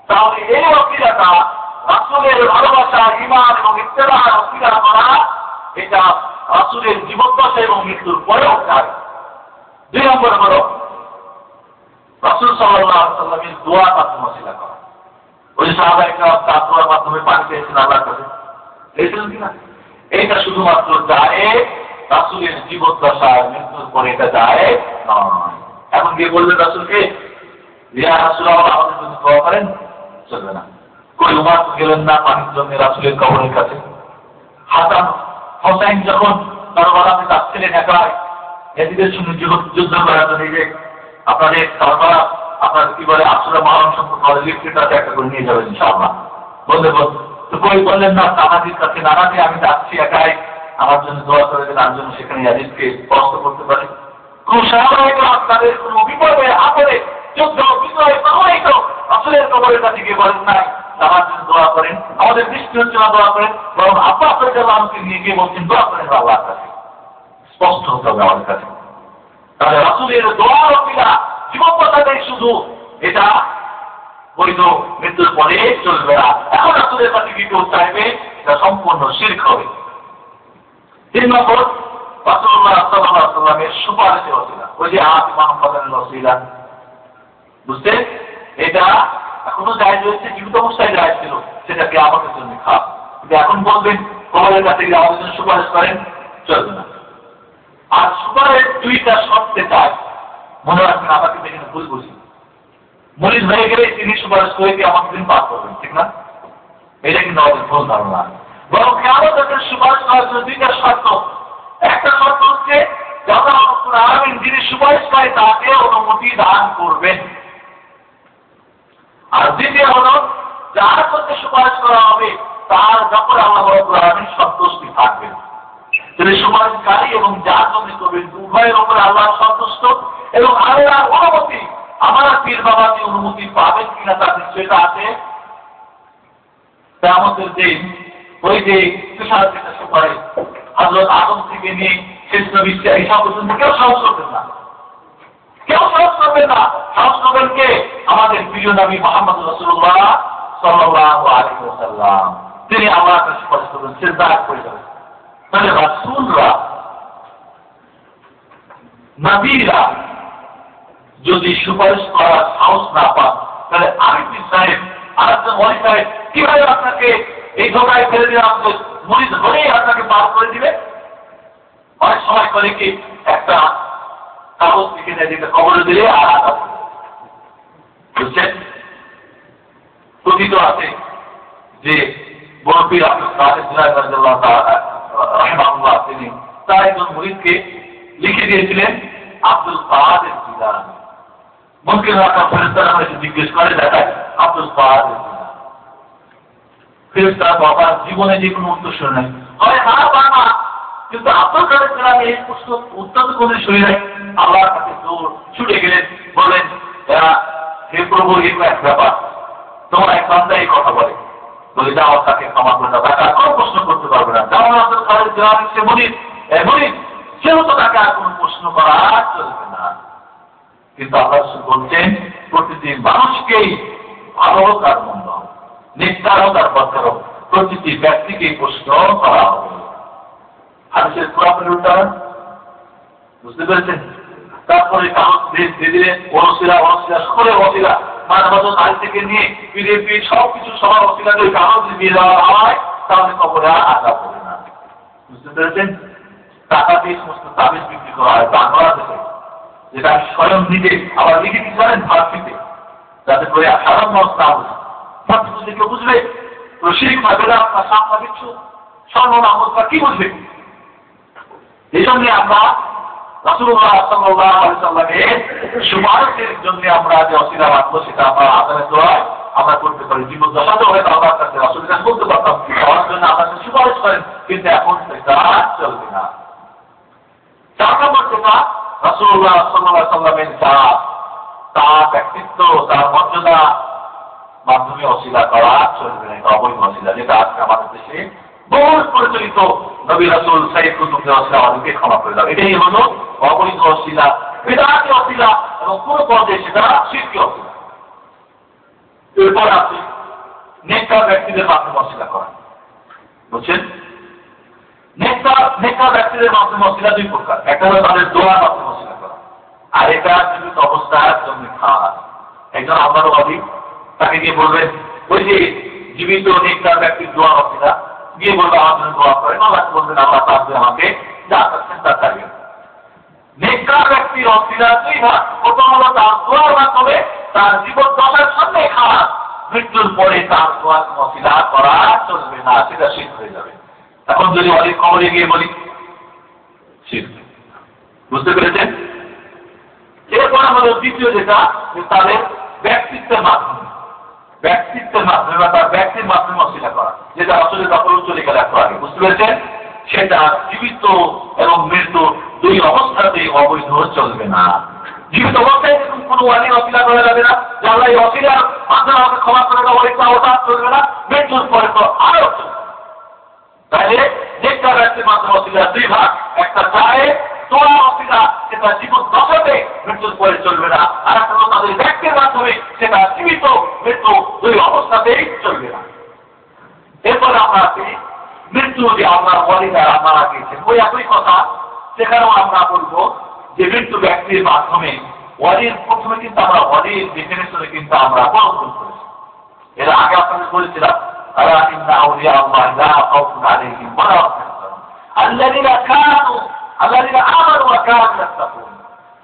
তাহলে এই ওসিলাটা রাসূলের ভালোবাসা, ঈমান এবং ইত্তেবার ওসিলা করা, এটা রাসূলের জীবদ্দশা এবং মৃত্যুর পরেও যায়। দুই নম্বর হলো রাসূল সাল্লাল্লাহু আলাইহি ওয়াসাল্লামের দোয়ার মাধ্যমে ওসিলা করা। ওই সাহাবায়ে কেরাম তার দোয়ার মাধ্যমে পানি পেয়েছেন আল্লাহর কাছে, পেয়েছিলেন কিনা? এইটা শুধুমাত্র যায় রাসূলের জীবদ্দশায়, মৃত্যুর পরে এটা যায় নয়। এখন গিয়ে বলবেন রাসূলকে, ইয়া রাসূলুল্লাহ আমাদের জন্য দোয়া করেন, চলবে না। কই উমর তো গেলেন না পানির জন্য রাসূলের কবরের কাছে। হাসান হোসাইন যখন কারবালাতে যাচ্ছিলেন একাই এদিদের সঙ্গে যুদ্ধ করার জন্য, যে আপনাদের কারবালা আপনার কি বলে আসলে মহান সম্পর্ক লিফটেটাতে একটা করে নিয়ে যাবেন ইনশাআল্লাহ বলতে তো কই বললেন না নানাজির কাছে, নানাজি আমি যাচ্ছি একাই, আমার জন্য দোয়া করে দেন, আমার জন্য সেখানে ইয়াজিদকে কষ্ট করতে পারে। কোন সাহাবায়ে কেরাম তাদের কোন বিপদে আপদে যুদ্ধ বিজয় কখনোই তো রাসূলের কবরের কাছে গিয়ে বলেন নাই আমার জন্য দোয়া করেন, আমাদের বৃষ্টি হচ্ছে না দোয়া করেন, বরং আব্বাস রাদিয়াল্লাহু আনহুকে নিয়ে গিয়ে বলছেন দোয়া করেন আল্লাহর কাছে। স্পষ্ট হতে হবে আমাদের কাছে। তাহলে রাসূলের দোয়ার ওসিলা জীবদ্দশাতেই শুধু, এটা বৈধ, মৃত্যুর পরে চলবে না। এখন রাসূলের কাছে কি কেউ চাইবে, এটা সম্পূর্ণ শিরক হবে। 3 নম্বর রাসূলুল্লাহ সাল্লাল্লাহু আলাইহি ওয়াসাল্লামের সুপারিশের ওসিলা, ওই যে আতি মুহাম্মাদের ওসিলা, বুঝতে এটা এখনো জায়েজ রয়েছে, জীবিত অবস্থায় জায়েজ ছিল, সেটাকে আমাদের জন্য খারাপ। কিন্তু এখন বলবেন কবরের কাছে গিয়ে আমাদের জন্য সুপারিশ করেন, চলবে না। আর সুপারিশ দুইটা শর্তে চায়, মনে রাখবেন, আমাকে এখানে ভুল বুঝি, মরিজ হয়ে গেলে তিনি সুপারিশ করে দিয়ে আমাকে দিন পাস করবেন, ঠিক না? এটা কিন্তু আমাদের ভুল ধারণা। বরং আমাদের সুপারিশ করার জন্য দুইটা শর্ত। একটা শর্ত হচ্ছে যখন রব্বুল আলামিন যিনি সুপারিশ করে তাকে অনুমতি দান করবেন, আর দ্বিতীয় হলো যার প্রতি সুপারিশ করা হবে তার যখন আল্লাহ রব্বুল আলামিন সন্তুষ্টি থাকবেন। তিনি সুপারিশকারী এবং যার জন্য করবেন উভয়ের উপরে আল্লাহ সন্তুষ্ট এবং আল্লাহর অনুমতি পীর বাবাজি অনুমতি পাবেন কিনা তার নিশ্চয়তা আছে। আমাদের দিন ওই যে তুষার যেটা করে হযরত আদম থেকে নিয়ে শেষ নবী ঈসা পর্যন্ত কেউ সাহস করবেন না, কেউ সাহস করবেন না। সাহস করবেন কে? আমাদের প্রিয় নবী মুহাম্মদ রাসূলুল্লাহ সাল্লাল্লাহু আলাইহি ওয়াসাল্লাম। তিনি আমার কাছে সুপারিশ করবেন, সিজদা করে যাবেন। তাহলে রাসূলরা নবীরা যদি সুপারিশ করার সাহস না পান, তাহলে আমি পীর সাহেব আরেকজন ওলি সাহেব কিভাবে আপনাকে এই ধোকায় ফেলে দিয়ে আমাকে মুরিদ ধরেই আপনাকে পার করে দিবে? অনেক সময় করে কি একটা কাগজ লিখে দেয়, যেটা কবরে দিলে আর বুঝছেন। কথিত আছে যে বড় পীর আব্দুল কাদের জিলানী রাদিয়াল্লাহু তাআলা রাহিমাহুল্লাহ তিনি তার একজন মুরিদকে লিখে দিয়েছিলেন আব্দুল কাদের জিলানী। মুমকিন রাখা ফেরেশতারা এসে জিজ্ঞেস করে, দেখায় আব্দুল কাদের জিলানী। ফেরেশতারা বাবা জীবনে যে কোনো উত্তর শুনে নাই, হয় হ্যাঁ বা না, কিন্তু আব্দুল কাদের জিলানী এই প্রশ্ন উত্তর করে শুনে নাই। আল্লাহর কাছে দৌড় ছুটে গেলেন, বলেন হে প্রভু, এই এক ব্যাপার, তোমার এক বান্দা এই কথা বলে, বলে যাও তাকে ক্ষমা করে দাও, তাকে আর কোনো প্রশ্ন করতে পারবে না। যেমন আব্দুল কাদের জিলানী সে মুরিদ, সেহেতু তাকে আর কোনো প্রশ্ন করা চলবে না। কিন্তু আল্লাহ রাসূল বলছেন প্রতিটি মানুষকেই ভালো হোক আর মন্দ হোক, নেককার হোক আর বদকার হোক, প্রতিটি ব্যক্তিকেই প্রশ্ন করা হবে। হাদিসের পুরাপুরি উল্টান বুঝতে পেরেছেন? তারপরে কাগজ ধীরে ধীরে ওসিলা সকলের ওসিলা মাঝে মাঝে আজ থেকে নিয়ে বিজেপি সবকিছু সবার ওসিলাকে ওই কাগজ দিয়ে দেওয়া হয়, তাহলে কবরে আর আঘাত হবে না। বুঝতে পেরেছেন? টাকা দিয়ে সমস্ত তাবিজ বিক্রি করা হয় বাংলাদেশে, যেটা স্বয়ং নিজে আবার লিখে দিতে পারেন ফার্সিতে, যাতে করে সাধারণ মানুষ না বুঝে। ফার্সি বুঝলে কেউ বুঝবে? রশিদ মাগেরা আপনার সামনা কিছু স্বর্ণনামতা কি বুঝবে? এই জন্য আমরা রাসূলুল্লাহ সাল্লাল্লাহু আলাইহি ওয়াসাল্লামের সুপারিশের জন্য আমরা যে ওসিলা রাখবো, সেটা আমরা আদানের দোয়ায় আমরা করতে পারি। জীবদ্দশাতেও হয়তো আল্লাহর কাছে রাসূলের কাছে বলতে পারতাম, আমার জন্য আপনাকে সুপারিশ করেন, কিন্তু এখন সেটা চলবে না। 4 নম্বর কথা, রাসূলুল্লাহ সাল্লাল্লাহু আলাইহি ওয়াসাল্লামের তার ব্যক্তিত্ব, তার মর্যাদা মাধ্যমে ওসিলা করা চলবে না। অবৈধ ওসিলা, যেটা আজকে আমাদের দেশে বহু প্রচলিত, নবী রাসূল সাইয়্যিদ কুতুবদের ওসিলা আমাদেরকে ক্ষমা করে দাও, এটাই হলো অবৈধ ওসিলা, বিদআতি ওসিলা, এবং কোন পর্যায়ে সেটা শিরকি ওসিলা। এরপর আছে নেককার ব্যক্তিদের মাধ্যমে ওসিলা করা। বুঝছেন? নেককার ব্যক্তিদের মাধ্যমে ওসিলা দুই প্রকার, একটা হলো তাদের দোয়ার মাধ্যমে ওসিলা করা, আর এটা জীবিত অবস্থায় জমি খাওয়া। একজন আল্লাহর ওলি, তাকে গিয়ে বলবেন, ওই যে জীবিত নেককার ব্যক্তির দোয়া ওসিলা, গিয়ে বলবে আমার জন্য দোয়া করেন, আল্লাহ বলবেন আল্লাহ তাআলা আমাকে যা করছেন তা চাইবেন। নেককার ব্যক্তির ওসিলা দুই ভাগ, প্রথম হলো তার দোয়ার মাধ্যমে তার জীবদ্দশার সামনে খাওয়া, মৃত্যুর পরে তার দোয়ার ওসিলা করা চলবে না, সেটা শিরক হয়ে যাবে। এখন যদি অনেক কবরে গিয়ে বলি, শিরক। বুঝতে পেরেছেন? এরপর আমাদের দ্বিতীয় যেটা, তাদের ব্যক্তিত্বের মাধ্যমে বা তার ব্যক্তির মাধ্যমে ওসিলা করা, যেটা আসলে দখল চলে গেলে একটু আগে। বুঝতে পেরেছেন? সেটা জীবিত এবং মৃত্যু দুই অবস্থাতেই অবৈধ চলবে না। জীবিত অবস্থায় কোনো ওয়ালি ওসিলা করা যাবে না, যে আল্লাহ এই ওসিলার মাধ্যমে আমাকে ক্ষমা করে দেওয়া, ওটা চলবে না। মৃত্যুর পরে তো আরো চলবে। তাহলে নেককার ব্যক্তির মাধ্যমে ওসিলা দুই ভাগ, একটা চায় দোয়া ওসিলা, সেটা জীবদ্দশাতে, মৃত্যুর পরে চলবে না। আর একটা হলো তাদের ব্যক্তির মাধ্যমে, সেটা জীবিত মৃত্যু দুই অবস্থাতেই চলবে না। এরপরে আমরা আছি মৃত্যু, যে আমরা ওয়ালিরা মারা গিয়েছেন, ওই একই কথা, সেখানেও আমরা বলবো যে মৃত্যু ব্যক্তির মাধ্যমে ওয়ালির প্রথমে কিন্তু আমরা ওয়ালির ডেফিনেশনে কিন্তু আমরা বড় ভুল করেছি। এর আগে আপনাদের বলেছিলাম, আলা ইন্না আউলিয়া আল্লাহ লা খাউফুন আলাইহিম ওয়া লা হুম ইয়াহজানুন আল্লাযীনা আমানু ওয়া কানু ইয়াত্তাকুন।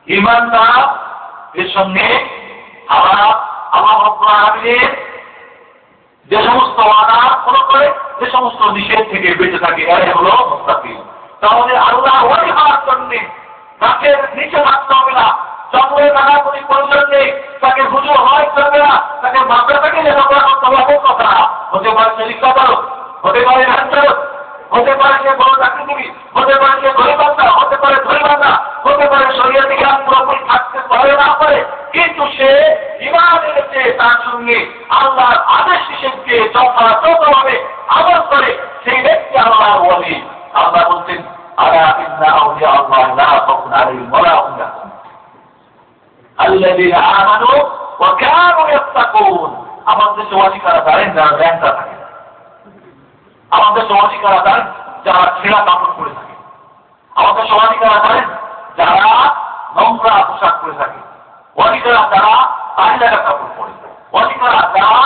ঈমানদার এর সঙ্গে আমরা আল্লাহ রাব্বুল আলামিনের যে সমস্ত ওয়াদা ফলো করে, যে সমস্ত নিষেধ থেকে বেঁচে থাকে, এরাই হলো মুত্তাকিন। তাহলে আল্লাহ ওয়ালি হওয়ার জন্য তাকে নিচে থাকতে হবে না, জঙ্গলে থাকার কোনো প্রয়োজন নেই, তাকে হুজুর হয় চলবে না, তাকে মাদ্রাসাকে লেখাপড়া করতে হবে, কথা হতে পারে শরীফা করো, হতে পারে হাজার, হতে পারে সে বড় চাকরিজীবী, হতে পারে সে ধরিবান্ধা, হতে পারে ধরিবান্ধা, হতে পারে শরীয়তে জ্ঞান পুরোপুরি থাকতে পারে না পারে, কিন্তু সে ঈমান এনেছে, তার সঙ্গে আল্লাহর আদেশ নিষেধকে যথাযথভাবে আমল করে, সেই ব্যক্তি আল্লাহর ওয়ালি। আল্লাহ বলছেন, আলা ইন্না আউলিয়া আল্লাহ লা খাউফুন আলাইহিম ওয়া লা হুম ইয়াহজানুন আল্লাযীনা আমানু ওয়া কানু ইয়াত্তাকুন। আমাদের সমাজী কারা জানেন? যারা ল্যাংটা থাকে। আমাদের সমাজী কারা জানেন? যারা ছেঁড়া কাপড় পরে থাকে। আমাদের সমাজী কারা জানেন? যারা নোংরা পোশাক পরে থাকে। ওয়ালিকারা যারা তাইলাকা কাপড় পরে। ওয়ালিকারা যারা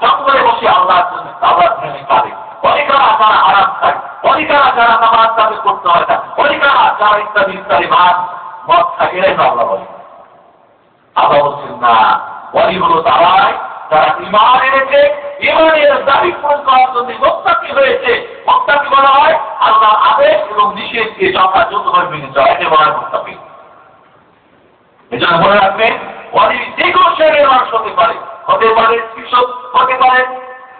জঙ্গলে বসে আল্লাহর জন্য আল্লাহর জন্য কাঁদে। ওয়ালিকারা যারা আরাম খায়। ওয়ালিকারা যারা নামাজ কাজে করতে হয় না। ওয়ালিকারা যারা ইত্যাদি ইত্যাদি মদ থাকে, এরাই আল্লাহ বলে। আল্লাহ বলছেন না, ওয়ালি হলো তারাই যারা ঈমান এনেছে, ঈমানের দাবি পূরণ করার জন্য মুত্তাকি হয়েছে। মুত্তাকি বলা হয় আল্লাহর আদেশ এবং নিষেধকে যথাযথভাবে মেনে চলা, একে বলা হয় মুত্তাকি। এজন্য মনে রাখবেন, ওয়ালি যে কোনো শ্রেণীর মানুষ হতে পারে, কৃষক হতে পারে,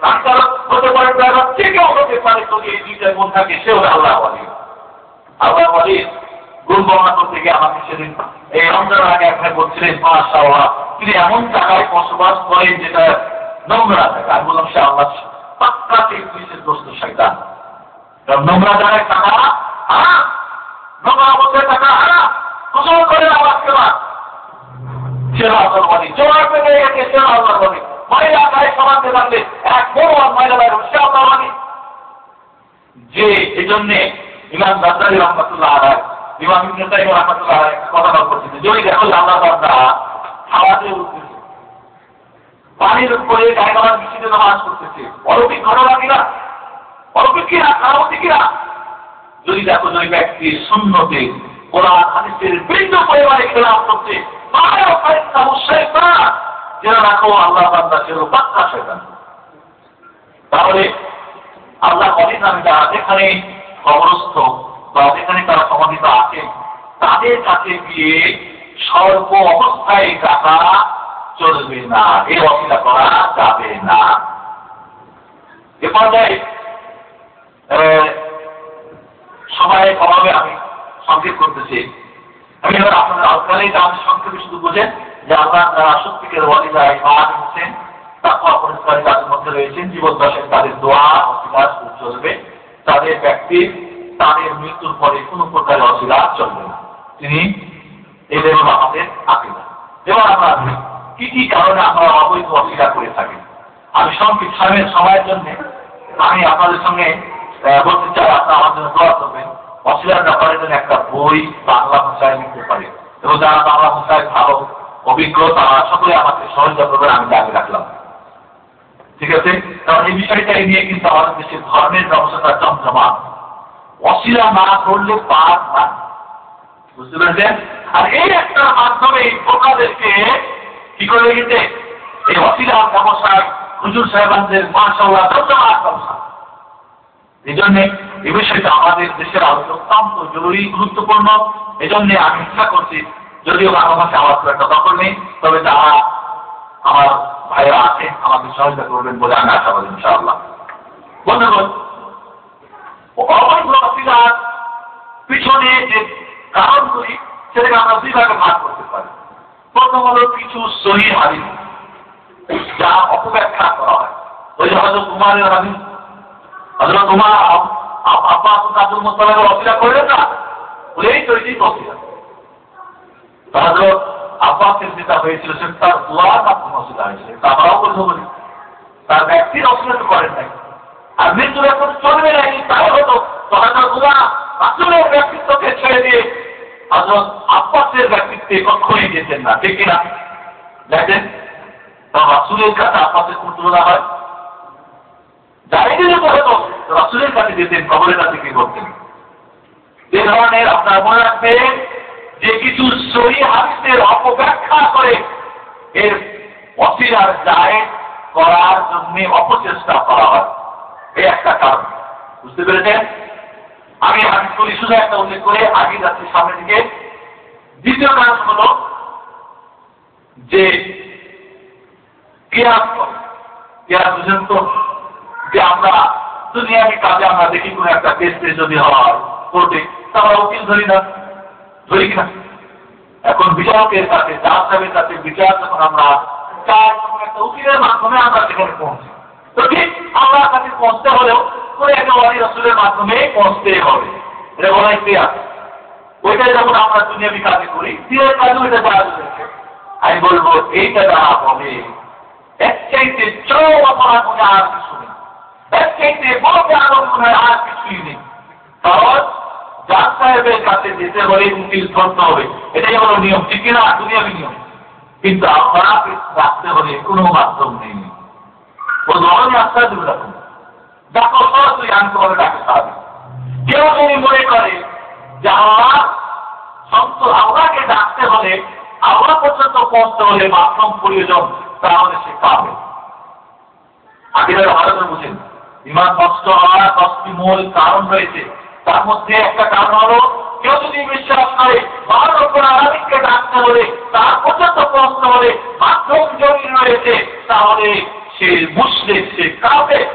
ডাক্তার হতে পারে, ড্রাইভার, যে কেউ হতে পারে। যদি এই দুইটা গুণ থাকে, সে হলো আল্লাহ ওয়ালি। আল্লাহ ওয়ালির গুণ বর্ণনা করতে গিয়ে আমাকে সেদিন এই রমজানের আগে এক ভাই বলছিলেন, মাশাআল্লাহ, তিনি এমন জায়গায় বসবাস করেন যেটা নোংরা থাকে। আমি বললাম, সে আল্লাহ পাক্কা ইবলিসের দোস্ত শয়তান। নোংরা জায়গায় থাকা হারাম, নোংরা অবস্থায় থাকা হারাম। কুসুম করে আওয়াজ করা, সেরা আল্লাহর ওয়ালি। জোয়ার পেতে গেছে, সেরা আল্লাহর ওয়ালি। মহিলা গায়ে সমাজে থাকলে এক বড় মহিলা বাইরে, সে আল্লাহর ওয়ালি। যে এই জন্যে ইমাম গাজ্জালী রাহমাতুল্লাহ আলাইহি, ইমাম ইবনে তাইমিয়া রাহমাতুল্লাহ আলাইহি একটা কথা বল করছেন, যদি দেখো আল্লাহ বান্দা হাওয়াতে উঠতেছে, পানির উপরে গায়গান মিশিয়ে নামাজ পড়তেছে, অলৌকিক ঘটনা কিনা? অলৌকিক কিনা? কারামতি কিনা? যদি দেখো ওই ব্যক্তি সুন্নতে কোরআন হাদিসের বিন্দু পরিমাণে খেলাফ করছে, জেনে রাখো আল্লাহ বান্দা ছিল পাক্কা শয়তান। তাহলে আল্লাহ ওয়ালি নামে যারা যেখানে কবরস্থ বা যেখানে তারা সমাধিত আছে, তাদের কাছে গিয়ে সর্ব অবস্থায় ডাকা চলবে না, এই অসুবিধা করা যাবে না। এ পর্যায়ে সবাই অভাবে আমি সংক্ষেপ করতেছি। আমি এবার আপনাদের আজকালেই আমি সংক্ষেপে শুধু বোঝেন যে আল্লাহ যারা সত্যিকের ওয়ালি, যারা ঈমান এনেছেন, তাকওয়া পরিষ্কার তাদের মধ্যে রয়েছেন, জীবদ্দশায় তাদের দোয়া অসিলাত চলবে। তাদের ব্যক্তি তাদের মৃত্যুর পরে কোন প্রকার অসিলাত চলবে না। তিনি এদের আমাদের আকীদা। এবার আমরা কি কি কারণে আমরা অবৈধ অসিলা করে থাকি, আমি সংক্ষিপ্ত সময়ের জন্য আমি আপনাদের সঙ্গে বলতে চাই, আপনারা আমার জন্য দোয়া করবেন। অসিলার ব্যাপারে যেন একটা বই বাংলা ভাষায় লিখতে পারে, এবং যারা বাংলা ভাষায় ভালো অভিজ্ঞতা সকলে আমাকে সহযোগিতা করবেন, আমি দাবি রাখলাম। ঠিক আছে? কারণ এই বিষয়টা নিয়ে কিন্তু আমাদের দেশের ধর্মের ব্যবস্থা জমজমা। অসিলা না করলে পাপ না, বুঝতে পেরেছেন? আর এই একটা মাধ্যমে ওনাদেরকে কি করে গেছে, এই অসিলা ব্যবসায় হুজুর সাহেবানদের মাশাআল্লাহ জমজমা ব্যবসা। এই জন্য এই বিষয়টা আমাদের দেশের অত্যন্ত জরুরি, গুরুত্বপূর্ণ। এই জন্য আমি ইচ্ছা করছি, যদিও বাংলা ভাষায় আওয়াজ করে একটা দখল নেই, তবে যারা আমার ভাইরা আছে আমাকে সহযোগিতা করবেন বলে আমি আশাবাদী ইনশাআল্লাহ। বন্ধুগণ, অবৈধ অসিলার পিছনে যে কারণগুলি, সেটাকে আমরা দুই ভাগে ভাগ করতে পারি। প্রথম হলো কিছু সহিহ হাদিস যা অপব্যাখ্যা করা হয়। ওই যে হযরত উমরের হাদিস, হযরত উমর আব্বাস আব্দুল মুত্তালিবের অসিলা করলেন না, বলেই তৈরি অসিলা। হযরত আব্বাসের যেটা হয়েছিল সে তার দোয়ার মাধ্যমে অসিলা হয়েছিল, তা আমরাও বলতে বলি। তার ব্যক্তির অসিলা তো করেন নাই, আর মৃত্যু এখন চলবে না, তাই হতো হযরত উমর রাসূলের ব্যক্তিত্বকে ছেড়ে দিয়ে হযরত আব্বাসের ব্যক্তিত্বে কখনোই যেতেন না, ঠিক কিনা? দেখেন, রাসূলের কাছে আব্বাসের কোন তুলনা হয়? জাহিদের উপর হতো রাসূলের কাছে যেতেন, কবরের কাছে কি করতেন? যে ধরনের আপনারা মনে রাখবেন যে কিছু সহিহ হাদিসের অপব্যাখ্যা করে এর ওসিলার জায়েজ করার জন্য অপচেষ্টা করা হয়, এই একটা কারণ। বুঝতে পেরেছেন? আমি হাদিসগুলি শুধু একটা উল্লেখ করে আগে যাচ্ছি সামনের দিকে। দ্বিতীয় কারণ হলো যে কিয়াস বুঝেন তো, যে আমরা দুনিয়াবি কাজে আমরা দেখি কোনো একটা কেসে যদি হয় কোর্টে, আমরা উকিল ধরি না, ধরি কিনা? এখন বিচারকের কাছে, জাজ সাহেবের কাছে বিচার যখন আমরা চাই কোনো একটা উকিলের মাধ্যমে আমরা সেখানে পৌঁছি। তো ঠিক আল্লাহর কাছে পৌঁছতে হলেও কোনো একটা ওয়ালি রাসূলের মাধ্যমে পৌঁছতে হবে। এটা বলাই ক্লিয়ার। ওইটাই যখন আমরা দুনিয়াবি কাজে করি, দিনের কাজে ওইটা করা হয়েছে। আমি বলবো এইটা দ্বারা হবে এর চাইতে চরম অপরাধ মনে আর কিছু নেই, এর চাইতে বড় আরো মনে আর কিছুই নেই। কারণ জাজ সাহেবের কাছে যেতে হলে উকিল ধরতে হবে, এটাই হলো নিয়ম, ঠিক কিনা? দুনিয়াবি নিয়ম। কিন্তু আপনাকে রাখতে হলে কোনো মাধ্যম নেই। ও ধরনের আস্থা দেবে রাখুন, দেখো সরাসরি আনতে হবে তাকে সাহায্য। কেউ যদি মনে করে যে আল্লাহকে ডাকতে হলে, আল্লাহ পর্যন্ত পৌঁছতে হলে মাধ্যম প্রয়োজন, তাহলে সে পাবে। আকিদার ভালো করে বুঝেন, ঈমান নষ্ট হওয়ার 10টি মূল কারণ রয়েছে। তার মধ্যে একটা কারণ হলো কেউ যদি বিশ্বাস করে মহান রব্বুল আলামিনকে ডাকতে হলে, তার পর্যন্ত পৌঁছতে হলে মাধ্যম জরুরি রয়েছে, তাহলে সে মুশরিক, সে কাফের,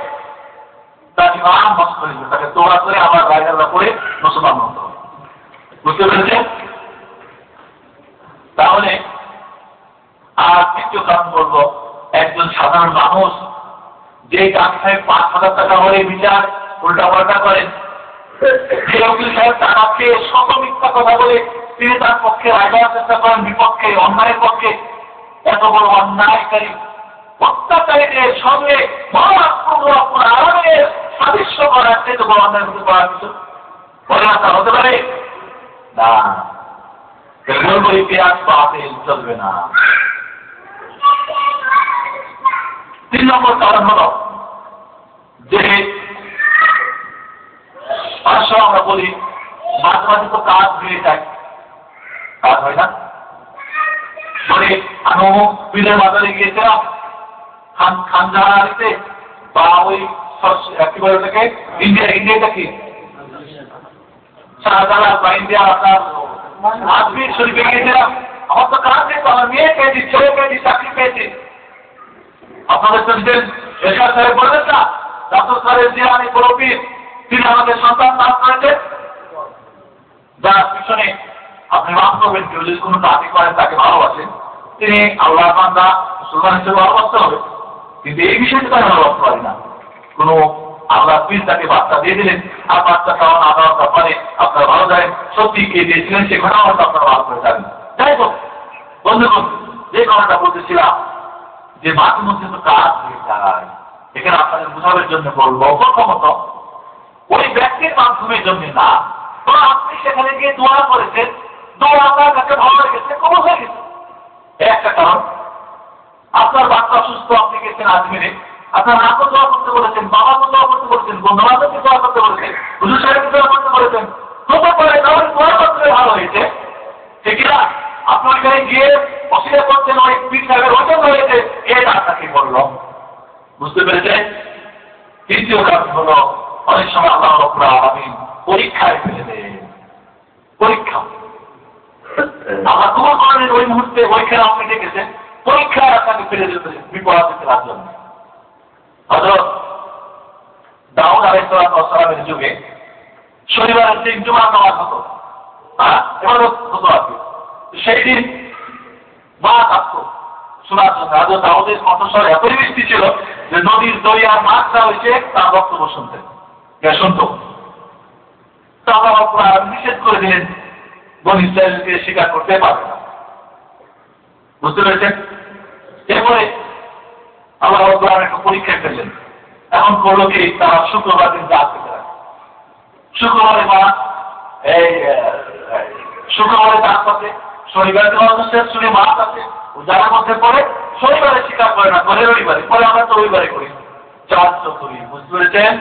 তার ঈমান নষ্ট হয়ে যাবে। তাকে তোবা করে আবার রায়দারা করে মুসলমান হতে হবে। বুঝতে পেরেছেন? তাহলে আর দ্বিতীয় কারণ বলবো, একজন সাধারণ মানুষ যে ডাক সাহেব 5,000 টাকা হলে বিচার উল্টা পাল্টা করেন, যে উকিল সাহেব টাকা খেয়ে শত মিথ্যা কথা বলে তিনি তার পক্ষে রায় দেওয়ার চেষ্টা করেন, বিপক্ষে, অন্যায়ের পক্ষে, এত বড় অন্যায়কারী অত্যাচারীদের সঙ্গে আরামের সাদৃশ্য করার চেয়ে বড় অন্যায় হতে পারার কিছু বলে না, তা হতে পারে না। বলবো ইতিহাস বাতিল চলবে না। 3 নম্বর কারণ হল যে আমরা বলি মাঝে মাঝে তো কাজ হয়ে যায়, কাজ হয় না। মানে আমি পীরের বাজারে গিয়েছিলাম খানজাহারিতে, বা ওই কি বলে ওটাকে ইন্ডিয়াটা কি শাহজালাল বা ইন্ডিয়া আপনার আজমির শরীফে গিয়েছিলাম। আমার তো কাজ নেই, আমার মেয়ে পেয়েছি, ছেলে পেয়েছি, চাকরি পেয়েছি। আপনাদের প্রেসিডেন্ট এরশাদ সাহেব বলবেন না, ডাক্তার সাহেব জিলানী বড়পীর, তিনি আমাদের সন্তান লাভ করেছেন, যার পিছনে আপনি মাফ করবেন, কেউ যদি কোনো কাজই করেন তাকে ভালোবাসেন, তিনি আল্লাহ বান্দা মুসলমান হিসেবে ভালোবাসতে হবে। কিন্তু এই বিষয়টা আমি ভালোবাসতে পারি না। কোনো আল্লাহ পীর তাকে বার্তা দিয়ে দিলেন, আর বার্তা খাওয়ান আদার ব্যাপারে আপনারা ভালো জানেন, সত্যি কে দিয়েছিলেন সে ঘটনা হয়তো আপনারা ভালো করে জানেন। যাই হোক বন্ধুগণ, যে কথাটা বলতেছিলাম যে মাঝে মধ্যে তো কাজ হয়ে যায়, এখানে আপনাদের বোঝানোর জন্য বলবো, প্রথমত ওই ব্যক্তির মাধ্যমের জন্য না, তো আপনি সেখানে গিয়ে দোয়া করেছেন, দোয়া আপনার কাছে ভালো লেগেছে, কবুল হয়ে গেছে, একটা কারণ। আপনার বাচ্চা অসুস্থ, আপনি গেছেন আজমিরে, আপনার মাকে দোয়া করতে বলেছেন, বাবাকে দোয়া করতে বলেছেন, বন্ধু বান্ধবকে দোয়া করতে বলেছেন, হুজুর সাহেবকে দোয়া করতে বলেছেন, হতে পারে তাহলে দোয়া করতে ভালো হয়েছে, ঠিক না? আপনার এখানে গিয়ে অসুবিধা করছেন, ওই পীর সাহেবের ওজন হয়েছে, এটা আপনাকে বললাম। বুঝতে পেরেছেন? তৃতীয় কারণ হলো অনেক সময় আল্লাহ রাব্বুল আলামিন পরীক্ষায় ফেলে দেন। পরীক্ষা আল্লাহ দোয়া করেন, ওই মুহূর্তে ওইখানে আপনি দেখেছেন পরীক্ষায় আপনাকে ফেলে দিতে, বিপদে ফেলার জন্য। হযরত দাউদ আলাইহিস সালামের যুগে শনিবারের দিন জুমার নামাজ হতো, ইবাদত হতো আর কি। সেই দিন মাছ আসতো শোনার জন্য। হযরত দাউদের কণ্ঠস্বর এতই মিষ্টি ছিল যে নদীর দরিয়ার মাছটা হয়েছে তার বক্তব্য শুনতেন, শুনতো। তো আল্লাহ রাব্বুল আলামিন নিষেধ করে দিলেন, বনী ইসরাঈলকে স্বীকার করতে পারবে না। বুঝতে পেরেছেন? এরপরে আল্লাহ রাব্বুল আলামিন একটা পরীক্ষায় ফেললেন। এখন করলো কি, তারা শুক্রবার দিন জাল পেতে রাখে। শুক্রবারে মাছ, এই শুক্রবারে জাল পাতে, শনিবার শেষ শুনে মাছ আছে, যার মধ্যে পরে শনিবারে স্বীকার করে না, করে রবিবারে, পরে আমরা তো রবিবারে করি, চার্জ করি। বুঝতে পেরেছেন?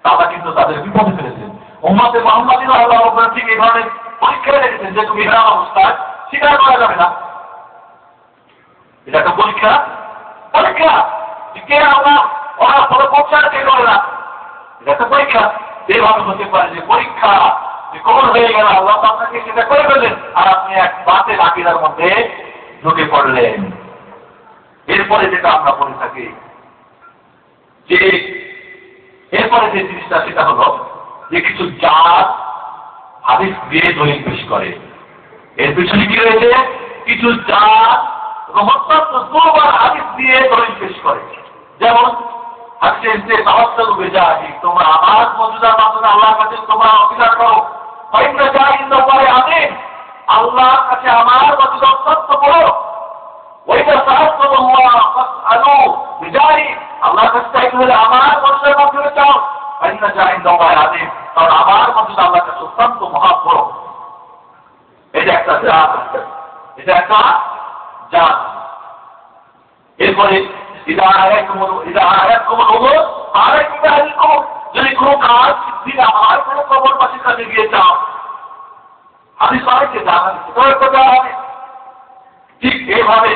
তারা কিন্তু তাদের বিপদে ফেলেছেন। উম্মতে মুহাম্মাদীরা আল্লাহ রাব্বুল আলামিন ঠিক এই ধরনের পরীক্ষায় রেখেছেন যে তুমি ইহরাম অবস্থায় স্বীকার করা যাবে না। এটা একটা পরীক্ষা, পরীক্ষা কে আল্লাহ ওরা ফলো পৌঁছার কে করে না, এটা একটা পরীক্ষা। এইভাবে হতে পারে যে পরীক্ষা যে কবুল হয়ে গেল, আল্লাহ আপনাকে সেটা করে ফেললেন, আর আপনি এক বাতের আকীদার মধ্যে ঢুকে পড়লেন। এরপরে যেটা আমরা বলে থাকি যে এরপরে যে জিনিসটা সেটা হলো যে কিছু জাত হাদিস দিয়ে দলিল পেশ করে। এর পিছনে কি রয়েছে? কিছু জাত এবং অত্যন্ত দুর্বল হাদিস দিয়ে দলিল পেশ করে। যেমন হাদিসে তাওয়াক্কুল বিজাহি, তোমরা আমার মজুদার মাধ্যমে আল্লাহর কাছে তোমরা ওসিলা করো, ফাইন্না জাহিল্লাহি আমিন, আল্লাহর কাছে আমার মজুদা অত্যন্ত বড়। ওইটা সাহায্যুল্লাহ ফাসআলু বিজাহি, আল্লাহর কাছে চাইতে হলে আমার মজুদার মাধ্যমে চাও, ফাইন্না জাহিল্লাহি আমিন, কারণ আমার মজুদা আল্লাহর কাছে অত্যন্ত মহা বড়। এটা একটা জাত, এটা একটা জাত। এরপরে যদি কোনো কাজ সিদ্ধি না হয়, কোনো কবর পাশের কাছে গিয়ে চাও, আমি সবাইকে জানা দিচ্ছি। ঠিক এইভাবে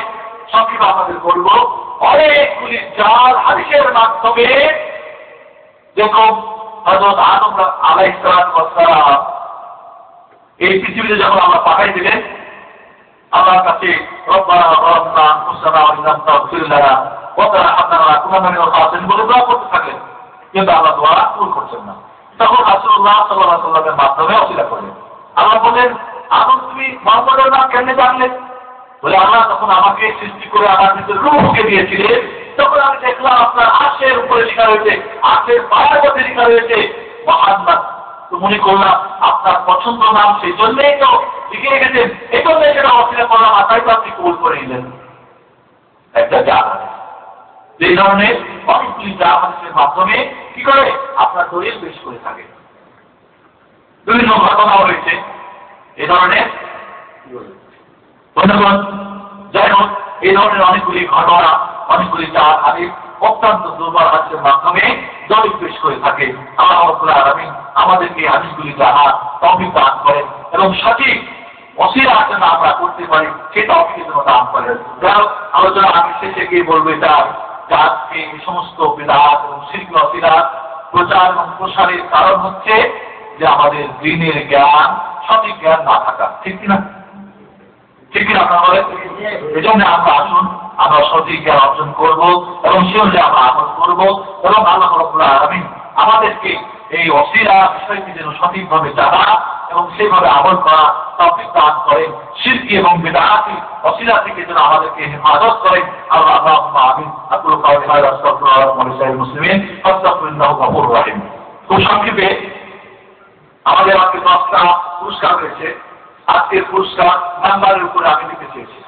সংক্ষেপে আমাদের করব অনেকগুলি জাল হাদিসের মাধ্যমে, যেরকম হযরত আদম আলাইহিস সালাম এই পৃথিবীতে যখন আল্লাহ পাঠাই দিলেন, আল্লাহর কাছে রব্বানা যালামনা আনফুসানা ওয়া ইল্লাম তাগফির লানা ওয়া তারহামনা লানাকুনান্না মিনাল খাসিরিন বলে দোয়া করতে থাকলেন, কিন্তু আল্লাহ দোয়া কবুল করছেন না। তখন রাসূলুল্লাহ সাল্লাল্লাহু আলাইহি ওয়াসাল্লামের মাধ্যমে ওসিলা করলেন। আল্লাহ বলেন, আদম তুমি মুহাম্মদের নাম কেমনে জানলে? বলে, আল্লাহ তখন আমাকে সৃষ্টি করে আমার ভিতরে রূহকে দিয়েছিলেন, তখন আমি দেখলাম আপনার আরশের উপরে লেখা রয়েছে, আরশের পায়ের মধ্যে লেখা রয়েছে মুহাম্মদ। তো মনে করলাম আপনার পছন্দ নাম, সেই জন্যই তো লিখে রেখেছেন, এই জন্যই সেটা অসিলা করলাম, তাই তো আপনি কবুল করে নিলেন। একটা জাত এই ধরনের অনেকগুলি জাত হাদিসের মাধ্যমে কি করে আপনার দলিল পেশ করে থাকে। বিভিন্ন ঘটনাও রয়েছে এই ধরনের। বন্ধুগণ, যাই হোক, এই ধরনের অনেকগুলি ঘটনা, অনেকগুলি জাত হাদিস অত্যন্ত দুর্বল হাদিসের মাধ্যমে দলিল পেশ করে থাকে। আল্লাহ রাব্বুল আলামিন আমাদেরকে হাদিসগুলি জানার তৌফিক দান করেন এবং সঠিক ওসিলা যেন আমরা করতে পারি, সেই তৌফিক যেন দান করেন। যাই আলোচনা আমি শেষে গিয়ে বলবো, এটা আজকে এই সমস্ত বিদআত এবং শিরক ওসিলা প্রচার এবং প্রসারের কারণ হচ্ছে যে আমাদের দ্বীনের জ্ঞান, সঠিক জ্ঞান না থাকা। ঠিক কিনা? ঠিক কিনা আপনারা বলেন? এই জন্য আমরা আসুন, আমরা সঠিক জ্ঞান অর্জন করবো এবং সে অনুযায়ী আমরা আমল করবো এবং আল্লাহ রাব্বুল আলামিন আমাদেরকে এই ওসিলা বিষয়টি যেন সঠিকভাবে জানা এবং সেইভাবে আমল করা তৌফিক দান করেন। শিরক এবং বিদআতি ওসিলা থেকে যেন আমাদেরকে হেফাজত করেন। আল্লাহুম্মা আমিন। আকুলু কাওলি হাযা আস্তাগফিরুল্লাহ ওয়া লিসাইরিল মুসলিমিন ফাস্তাগফিরুহু গফুরুর রহিম। খুব সংক্ষেপে আমাদের আজকে 10টা পুরস্কার রয়েছে। আজকের পুরস্কার নাম্বারের উপরে আমি দিতে চেয়েছি,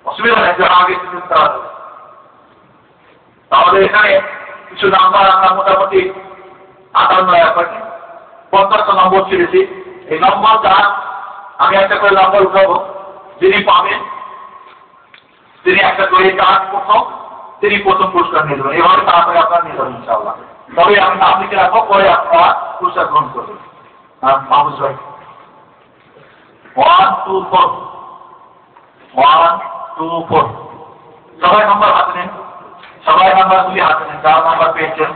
অসুবিধা নেই, যারা আগে দিতে হবে। তাহলে এখানে কিছু নাম্বার আমরা মোটামুটি 50 নম্বর ছেড়েছি। এই নম্বরটা আমি একটা করে নম্বর উঠাবো, যিনি পাবেন তিনি একটা করে কার্ড প্রথম, তিনি প্রথম পুরস্কার নিয়ে দেবেন। এভাবে তাড়াতাড়ি আপনারা নিয়ে যাবেন ইনশাআল্লাহ। তবে আমি নাম লিখে রাখবো, পরে আপনারা পুরস্কার গ্রহণ করবেন। মাহফুজ ভাই 1 2 4 1 2 4 সবাই নাম্বার হাতে নেন, সবাই নাম্বারগুলি হাতে নেন, যার নাম্বার পেয়েছেন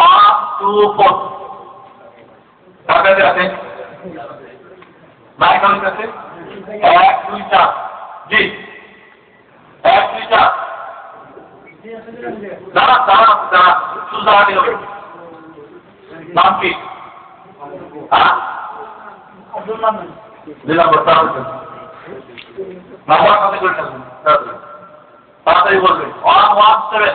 1 2 4 কার কাছে আছে? মাইক কার কাছে? 1 2 4 জি 1 2 4 দাঁড়া দাঁড়া দাঁড়া সুজা দিল। নাম কি? নাম্বার কত করে তাড়াতাড়ি বলবেন। 117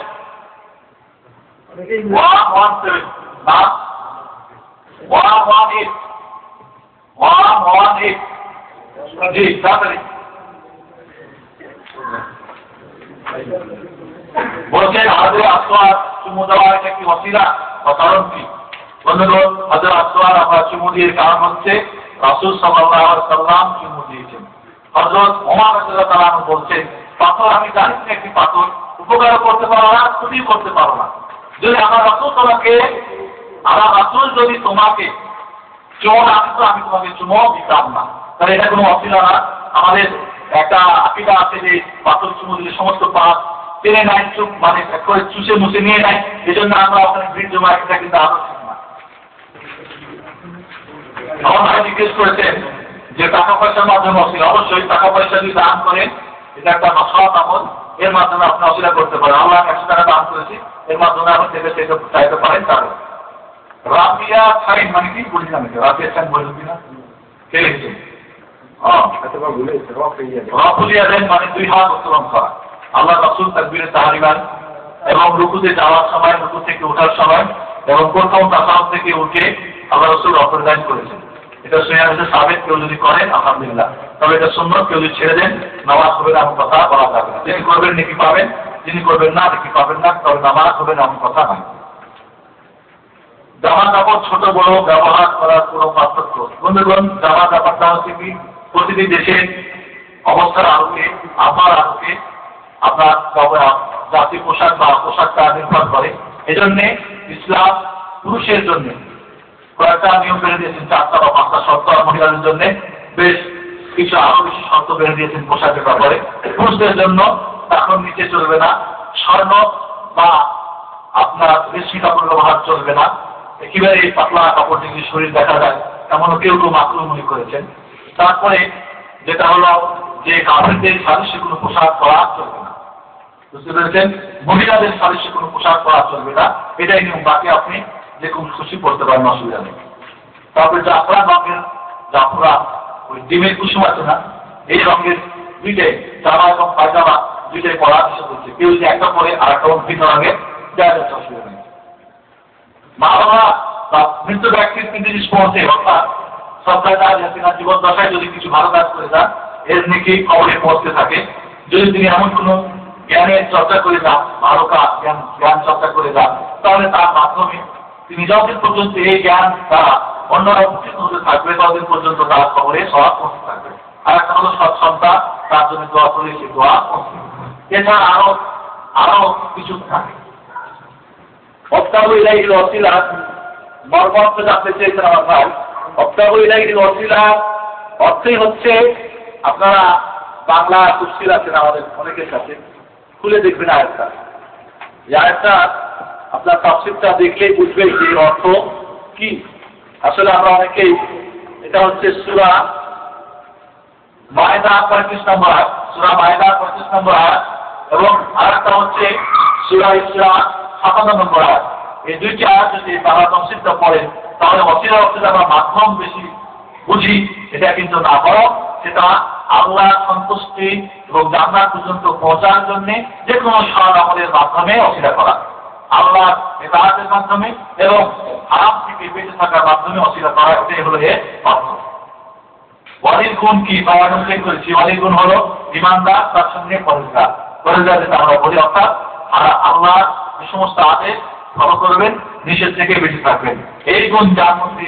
117 নাম 118 118 জি তাড়াতাড়ি বলছেন। হাজার আসওয়াদ চুমু দেওয়া এটা কি ওসিলা বা কারণ কি? বন্ধুগণ, হাজার আসওয়াদ আমরা চুমু দিয়ে কারণ হচ্ছে রাসূল সাল্লাল্লাহু আলাইহি ওয়াসাল্লাম চুমু দিয়েছেন। হযরত ওমর রাদিয়াল্লাহু আনহু বলছেন, পাথর আমি জানি না, একটি পাথর উপকার করতে পারো না, ক্ষতি করতে পারো না। যদি আমার রাসূল যদি তোমাকে চুমু না দিত, আমি তোমাকে চুমু দিতাম না। তাহলে এটা কোনো অসিলা না। আমাদের একটা আকীদা আছে যে পাথর চুমু দিলে সমস্ত পাপ টেনে নেয়, চুপ মানে করে চুষে মুছে নিয়ে নেয়, এই জন্য আমরা ওখানে ভিড় জমা, এটা কিন্তু আবশ্যক না। আমার ভাই জিজ্ঞেস করেছেন যে টাকা পয়সার মাধ্যমে অসিলা। অবশ্যই টাকা পয়সা যদি দান করেন, এটা একটা সৎ আমল, এর মাধ্যমে আপনি অসিলা করতে পারেন। আল্লাহ 100 টাকা দান করেছি, এর মাধ্যমে আপনি সেটা চাইতে পারেন। তাহলে রাফিয়া সাইন মানে কি বুঝলাম, রাফিয়া সাইন বললেন কিনা? কে লিখছেন? রফুলিয়া দেন মানে 2 হাত উত্তোলন করা। আল্লাহ রাসূল তাকবীরে তাহরিমান এবং রুকুতে যাওয়ার সময়, রুকু থেকে ওঠার সময় এবং প্রথম তাসাউদ থেকে উঠে আল্লাহ রাসূল রফুলিয়া করেছেন। এটা সুন্নাতে সাবেত, কেউ যদি করেন আলহামদুলিল্লাহ, তবে এটা সুন্নাত। কেউ যদি ছেড়ে দেন নামাজ হবে না, এমন কথা বলা যাবে না। যিনি করবেন নেকি পাবেন, যিনি করবেন না নেকি পাবেন না, তবে নামাজ হবে না এমন কথা নয়। জামা কাপড় ছোট বড় ব্যবহার করার কোনো পার্থক্য? বন্ধুগণ, জামা কাপড়টা হচ্ছে কি প্রতিটি দেশের অবস্থার আলোকে, আবহাওয়ার আলোকে আপনার জাতীয় পোশাক বা পোশাকটা নির্ভর করে। এজন্যে ইসলাম পুরুষের জন্য কয়েকটা নিয়ম বেঁধে দিয়েছেন, 4টা বা 5টা শর্ত। আর মহিলাদের জন্য বেশ কিছু আরো বেশি শর্ত বেঁধে দিয়েছেন পোশাকের ব্যাপারে। পুরুষদের জন্য এখন নিচে চলবে না, স্বর্ণ বা আপনার রেশমি কাপড় ব্যবহার চলবে না। একেবারে এই পাতলা কাপড় দিয়ে শরীর দেখা যায় এমনও কেউ কেউ মাকরুহ মনে করেছেন। তারপরে যেটা হলো যে কাফেরদের সাদৃশ্যে কোনো পোশাক পরা চলবে না, বুঝতে পেরেছেন? মহিলাদের সাদৃশ্যে কোনো পোশাক পরা চলবে না, এটাই নিয়ম। বাকি আপনি যে কোনো খুশি পড়তে পারেন, অসুবিধা নেই। তারপরে জাফরান রঙের, জাফরান ওই ডিমের কুসুম আছে না, এই রঙের দুইটাই জামা এবং পায়জামা দুইটাই পরা নিষেধ হচ্ছে। কেউ যদি একটা পরে আর একটা ভিন্ন রঙের দেওয়া যাচ্ছে, অসুবিধা নেই। মা বাবা বা মৃত ব্যক্তির 3 জিনিস পৌঁছে, অর্থাৎ সরকার জীবন দশায় যদি কিছু ভালো কাজ করে যান, এর নাকি কবরে পৌঁছতে থাকে। যদি তিনি এমন কোনো জ্ঞানের চর্চা করে যান, ভালো কাজ জ্ঞান চর্চা করে যান, তাহলে তার মাধ্যমে তিনি যতদিন পর্যন্ত এই জ্ঞান দ্বারা অন্যরা উপকৃত হতে থাকবে, ততদিন পর্যন্ত তার কবরে সওয়াব পৌঁছতে থাকবে। আর একটা হলো সৎসন্তান, তার জন্য দোয়া করে সে দোয়া পৌঁছে। এছাড়া আরো কিছু থাকে। মর্মার্থ জানতে চেয়েছেন আমার ভাই। অর্থই হচ্ছে, আপনারা বাংলা তফসির আছেন আমাদের অনেকের কাছে, খুলে দেখবেন আয়াতটা। এই আয়াতটা আপনার তাফসীরটা দেখলেই বুঝবেন যে অর্থ কি। আসলে আমরা অনেকেই, এটা হচ্ছে সূরা মায়দা 35 নম্বর আয়াত, সূরা মায়দা 35 নম্বর আয়াত, এবং আরেকটা হচ্ছে সূরা ইসরা 57 নম্বর আয়াত। এই দুইটি আয়াত যদি বাংলা তাফসীরটা পড়েন, তাহলে অসিলা অর্থে আমরা মাধ্যম বেশি বুঝি, এটা কিন্তু না, বরং সেটা আল্লাহর সন্তুষ্টি এবং জান্নাত পর্যন্ত পৌঁছার জন্য যে কোনো সৎ আমলের মাধ্যমে অসিলা করা, আল্লাহর ইবাদতের মাধ্যমে এবং হারাম থেকে বেঁচে থাকার মাধ্যমে অসিলা করা, এটাই হলো এর অর্থ। ওয়ালির গুণ কি পাওয়ার উল্লেখ করেছি। ওয়ালির গুণ হলো ইমানদার, তার সঙ্গে পরেজগার। পরেজগার যেটা আমরা বলি, অর্থাৎ আল্লাহর যে সমস্ত আদেশ ফলো করবেন, নিষেধ থেকে বেঁচে থাকবেন। এই গুণ যার মধ্যে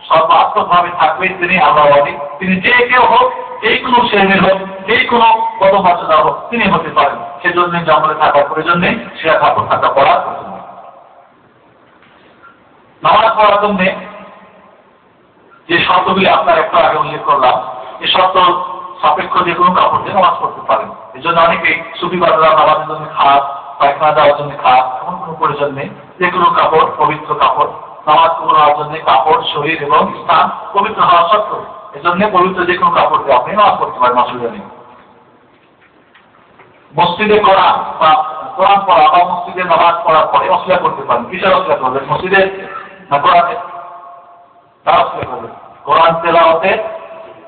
সর্বাত্মকভাবে থাকবে, তিনি আল্লাহ ওয়ালি। তিনি যে কেউ হোক, এই কোনো শ্রেণীর হোক, এই কোনো পদমর্যাদা হোক, তিনি হতে পারেন। সেজন্য জঙ্গলে থাকার প্রয়োজন নেই, সেরা কাপড় থাকা পড়ার প্রয়োজন নেই। নামাজ পড়ার জন্য যে শর্তগুলি আপনার একটু আগে উল্লেখ করলাম, এই শর্ত সাপেক্ষ যে কোনো কাপড় দিয়ে নামাজ পড়তে পারেন। এই জন্য অনেকেই সুফিবাদরা নামাজের জন্য খাস, পায়খানা দেওয়ার জন্য খাস, এমন কোনো প্রয়োজন নেই। যে কোনো কাপড়, পবিত্র কাপড়, নামাজ কবুল হওয়ার জন্য কাপড়, শরীর এবং স্থান পবিত্র হওয়া সত্ত্বেও এজন্য পবিত্র যে কোনো কাপড় দিয়ে আপনি নামাজ পড়তে পারেন, অসুবিধা নেই। মসজিদে করা বা কোরআন পড়া বা মসজিদে নামাজ পড়ার পরে অসিলা করতে পারেন। কিসের অসিলা করবেন? মসজিদে না কোরআনে? তার অসিলা করবেন কোরআন তেলাওয়াতে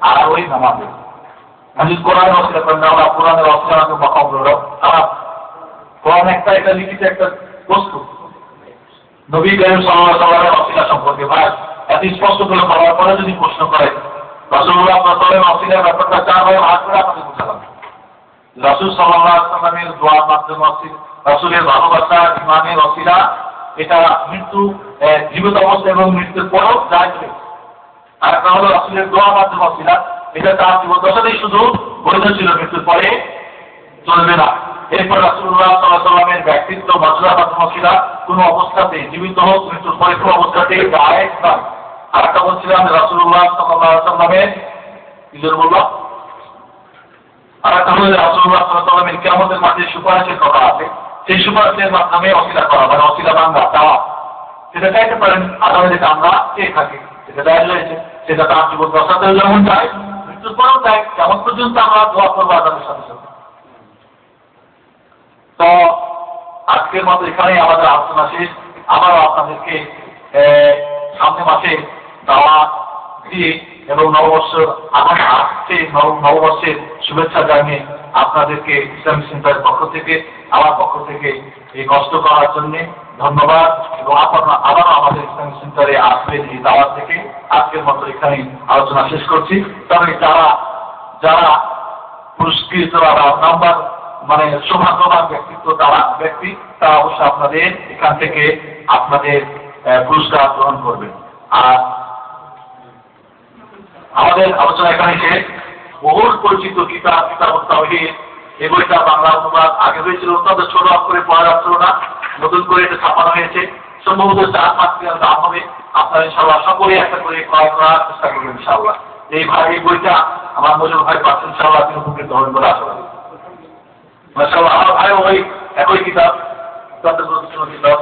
আর ওই নামাজে। যদি কোরআনে অসিলা করেন, না আমরা কোরআনের অসিলা খারাপ। কোরআন একটা, এটা লিখিত একটা বস্তু। নবী করিম সাল্লাল্লাহু আলাইহি ওয়াসাল্লামের অসিলা সম্পর্কে ভাই এত স্পষ্ট করে বলার পরে যদি প্রশ্ন করে, রাসূলুল্লাহ সাল্লাল্লাহু আলাইহি ওয়াসাল্লামের অসিলার ব্যাপারটা 4 ভাই ভাগ করে আপনাদের বুঝালাম। রাসূল সাল্লাল্লাহু আলাইহি ওয়াসাল্লামের দোয়ার মাধ্যমে রাসূলের ভালোবাসা, ইমানের অসিলা, এটা মৃত্যু, জীবিত অবস্থা এবং মৃত্যুর পরেও যায়। আর একটা হলো রাসূলের দোয়ার মাধ্যমে অসিলা, এটা তার জীবন দশাতেই শুধু বৈধ ছিল, মৃত্যুর পরে চলবে না। এরপর রাসূলুল্লাহ সাল্লাল্লাহু আলাইহি ওয়াসাল্লামের ব্যক্তিত্ব, মর্যাদার মাধ্যমে অসিলা কোনো অবস্থাতে, জীবিত হোক মৃত্যুর পরে কোনো অবস্থাতেই জায়েজ নয়। আর একটা বলছিলাম রাসূলুল্লাহ সাল্লাল্লাহু আলাইহি ওয়াসাল্লামের কি জন্য বললাম, আর একটা হলো রাসূলুল্লাহ সাল্লাল্লাহু আলাইহি ওয়াসাল্লামের কিয়ামতের মাঠে সুপারিশের কথা আছে। সেই সুপারিশের মাধ্যমে অসিলা করা, মানে অসিলা ভাঙা, চাওয়া, সেটা চাইতে পারেন। আদালত যেটা আমরা চেয়ে থাকি, সেটা জায়েজ রয়েছে। সেটা তার জীবন দশাতেও যেমন চাই, মৃত্যুর পরেও চাই, কেমন পর্যন্ত আমরা দোয়া করবো আদালতের সাথে সাথে। তো আজকের মতো এখানেই আমাদের আলোচনা শেষ। আবারও আপনাদেরকে সামনে মাসে দাওয়াত দিয়ে এবং নববর্ষের আগামী আসছে নববর্ষের শুভেচ্ছা জানিয়ে আপনাদেরকে ইসলামিক সেন্টারের পক্ষ থেকে আমার পক্ষ থেকে এই কষ্ট করার জন্য ধন্যবাদ। এবং আপনারা আবারও আমাদের ইসলামিক সেন্টারে আসবেন এই দাওয়াত থেকে। আজকের মতো এখানে আলোচনা শেষ করছি। তবে যারা পুরস্কৃত নাম্বার মানে সৌভাগ্যবান ব্যক্তিত্ব তারা অবশ্যই আপনাদের এখান থেকে আপনাদের পুরস্কার গ্রহণ করবেন। আর আমাদের আলোচনা এখানে শেষ। বহুল পরিচিত কিতাব তাওহীদ, এই বইটা বাংলা অনুবাদ আগে হয়েছিল, অত্যন্ত ছোট অক্ষরে পড়া যাচ্ছিল না, নতুন করে এটা ছাপানো হয়েছে। সম্ভবত 4-5 টাকা দাম হবে। আপনারা ইনশাআল্লাহ সকলে একটা করে ক্রয় করার চেষ্টা করবেন ইনশাআল্লাহ। এই বইটা আমার মজুর ভাই পাচ্ছেন, ইনশাআল্লাহ তিনি উপকৃত হবেন বলে আশা করি। মাশাআল্লাহ, আমার ভাইও ওই একই কিতাব, অত্যন্ত গুরুত্বপূর্ণ কিতাব।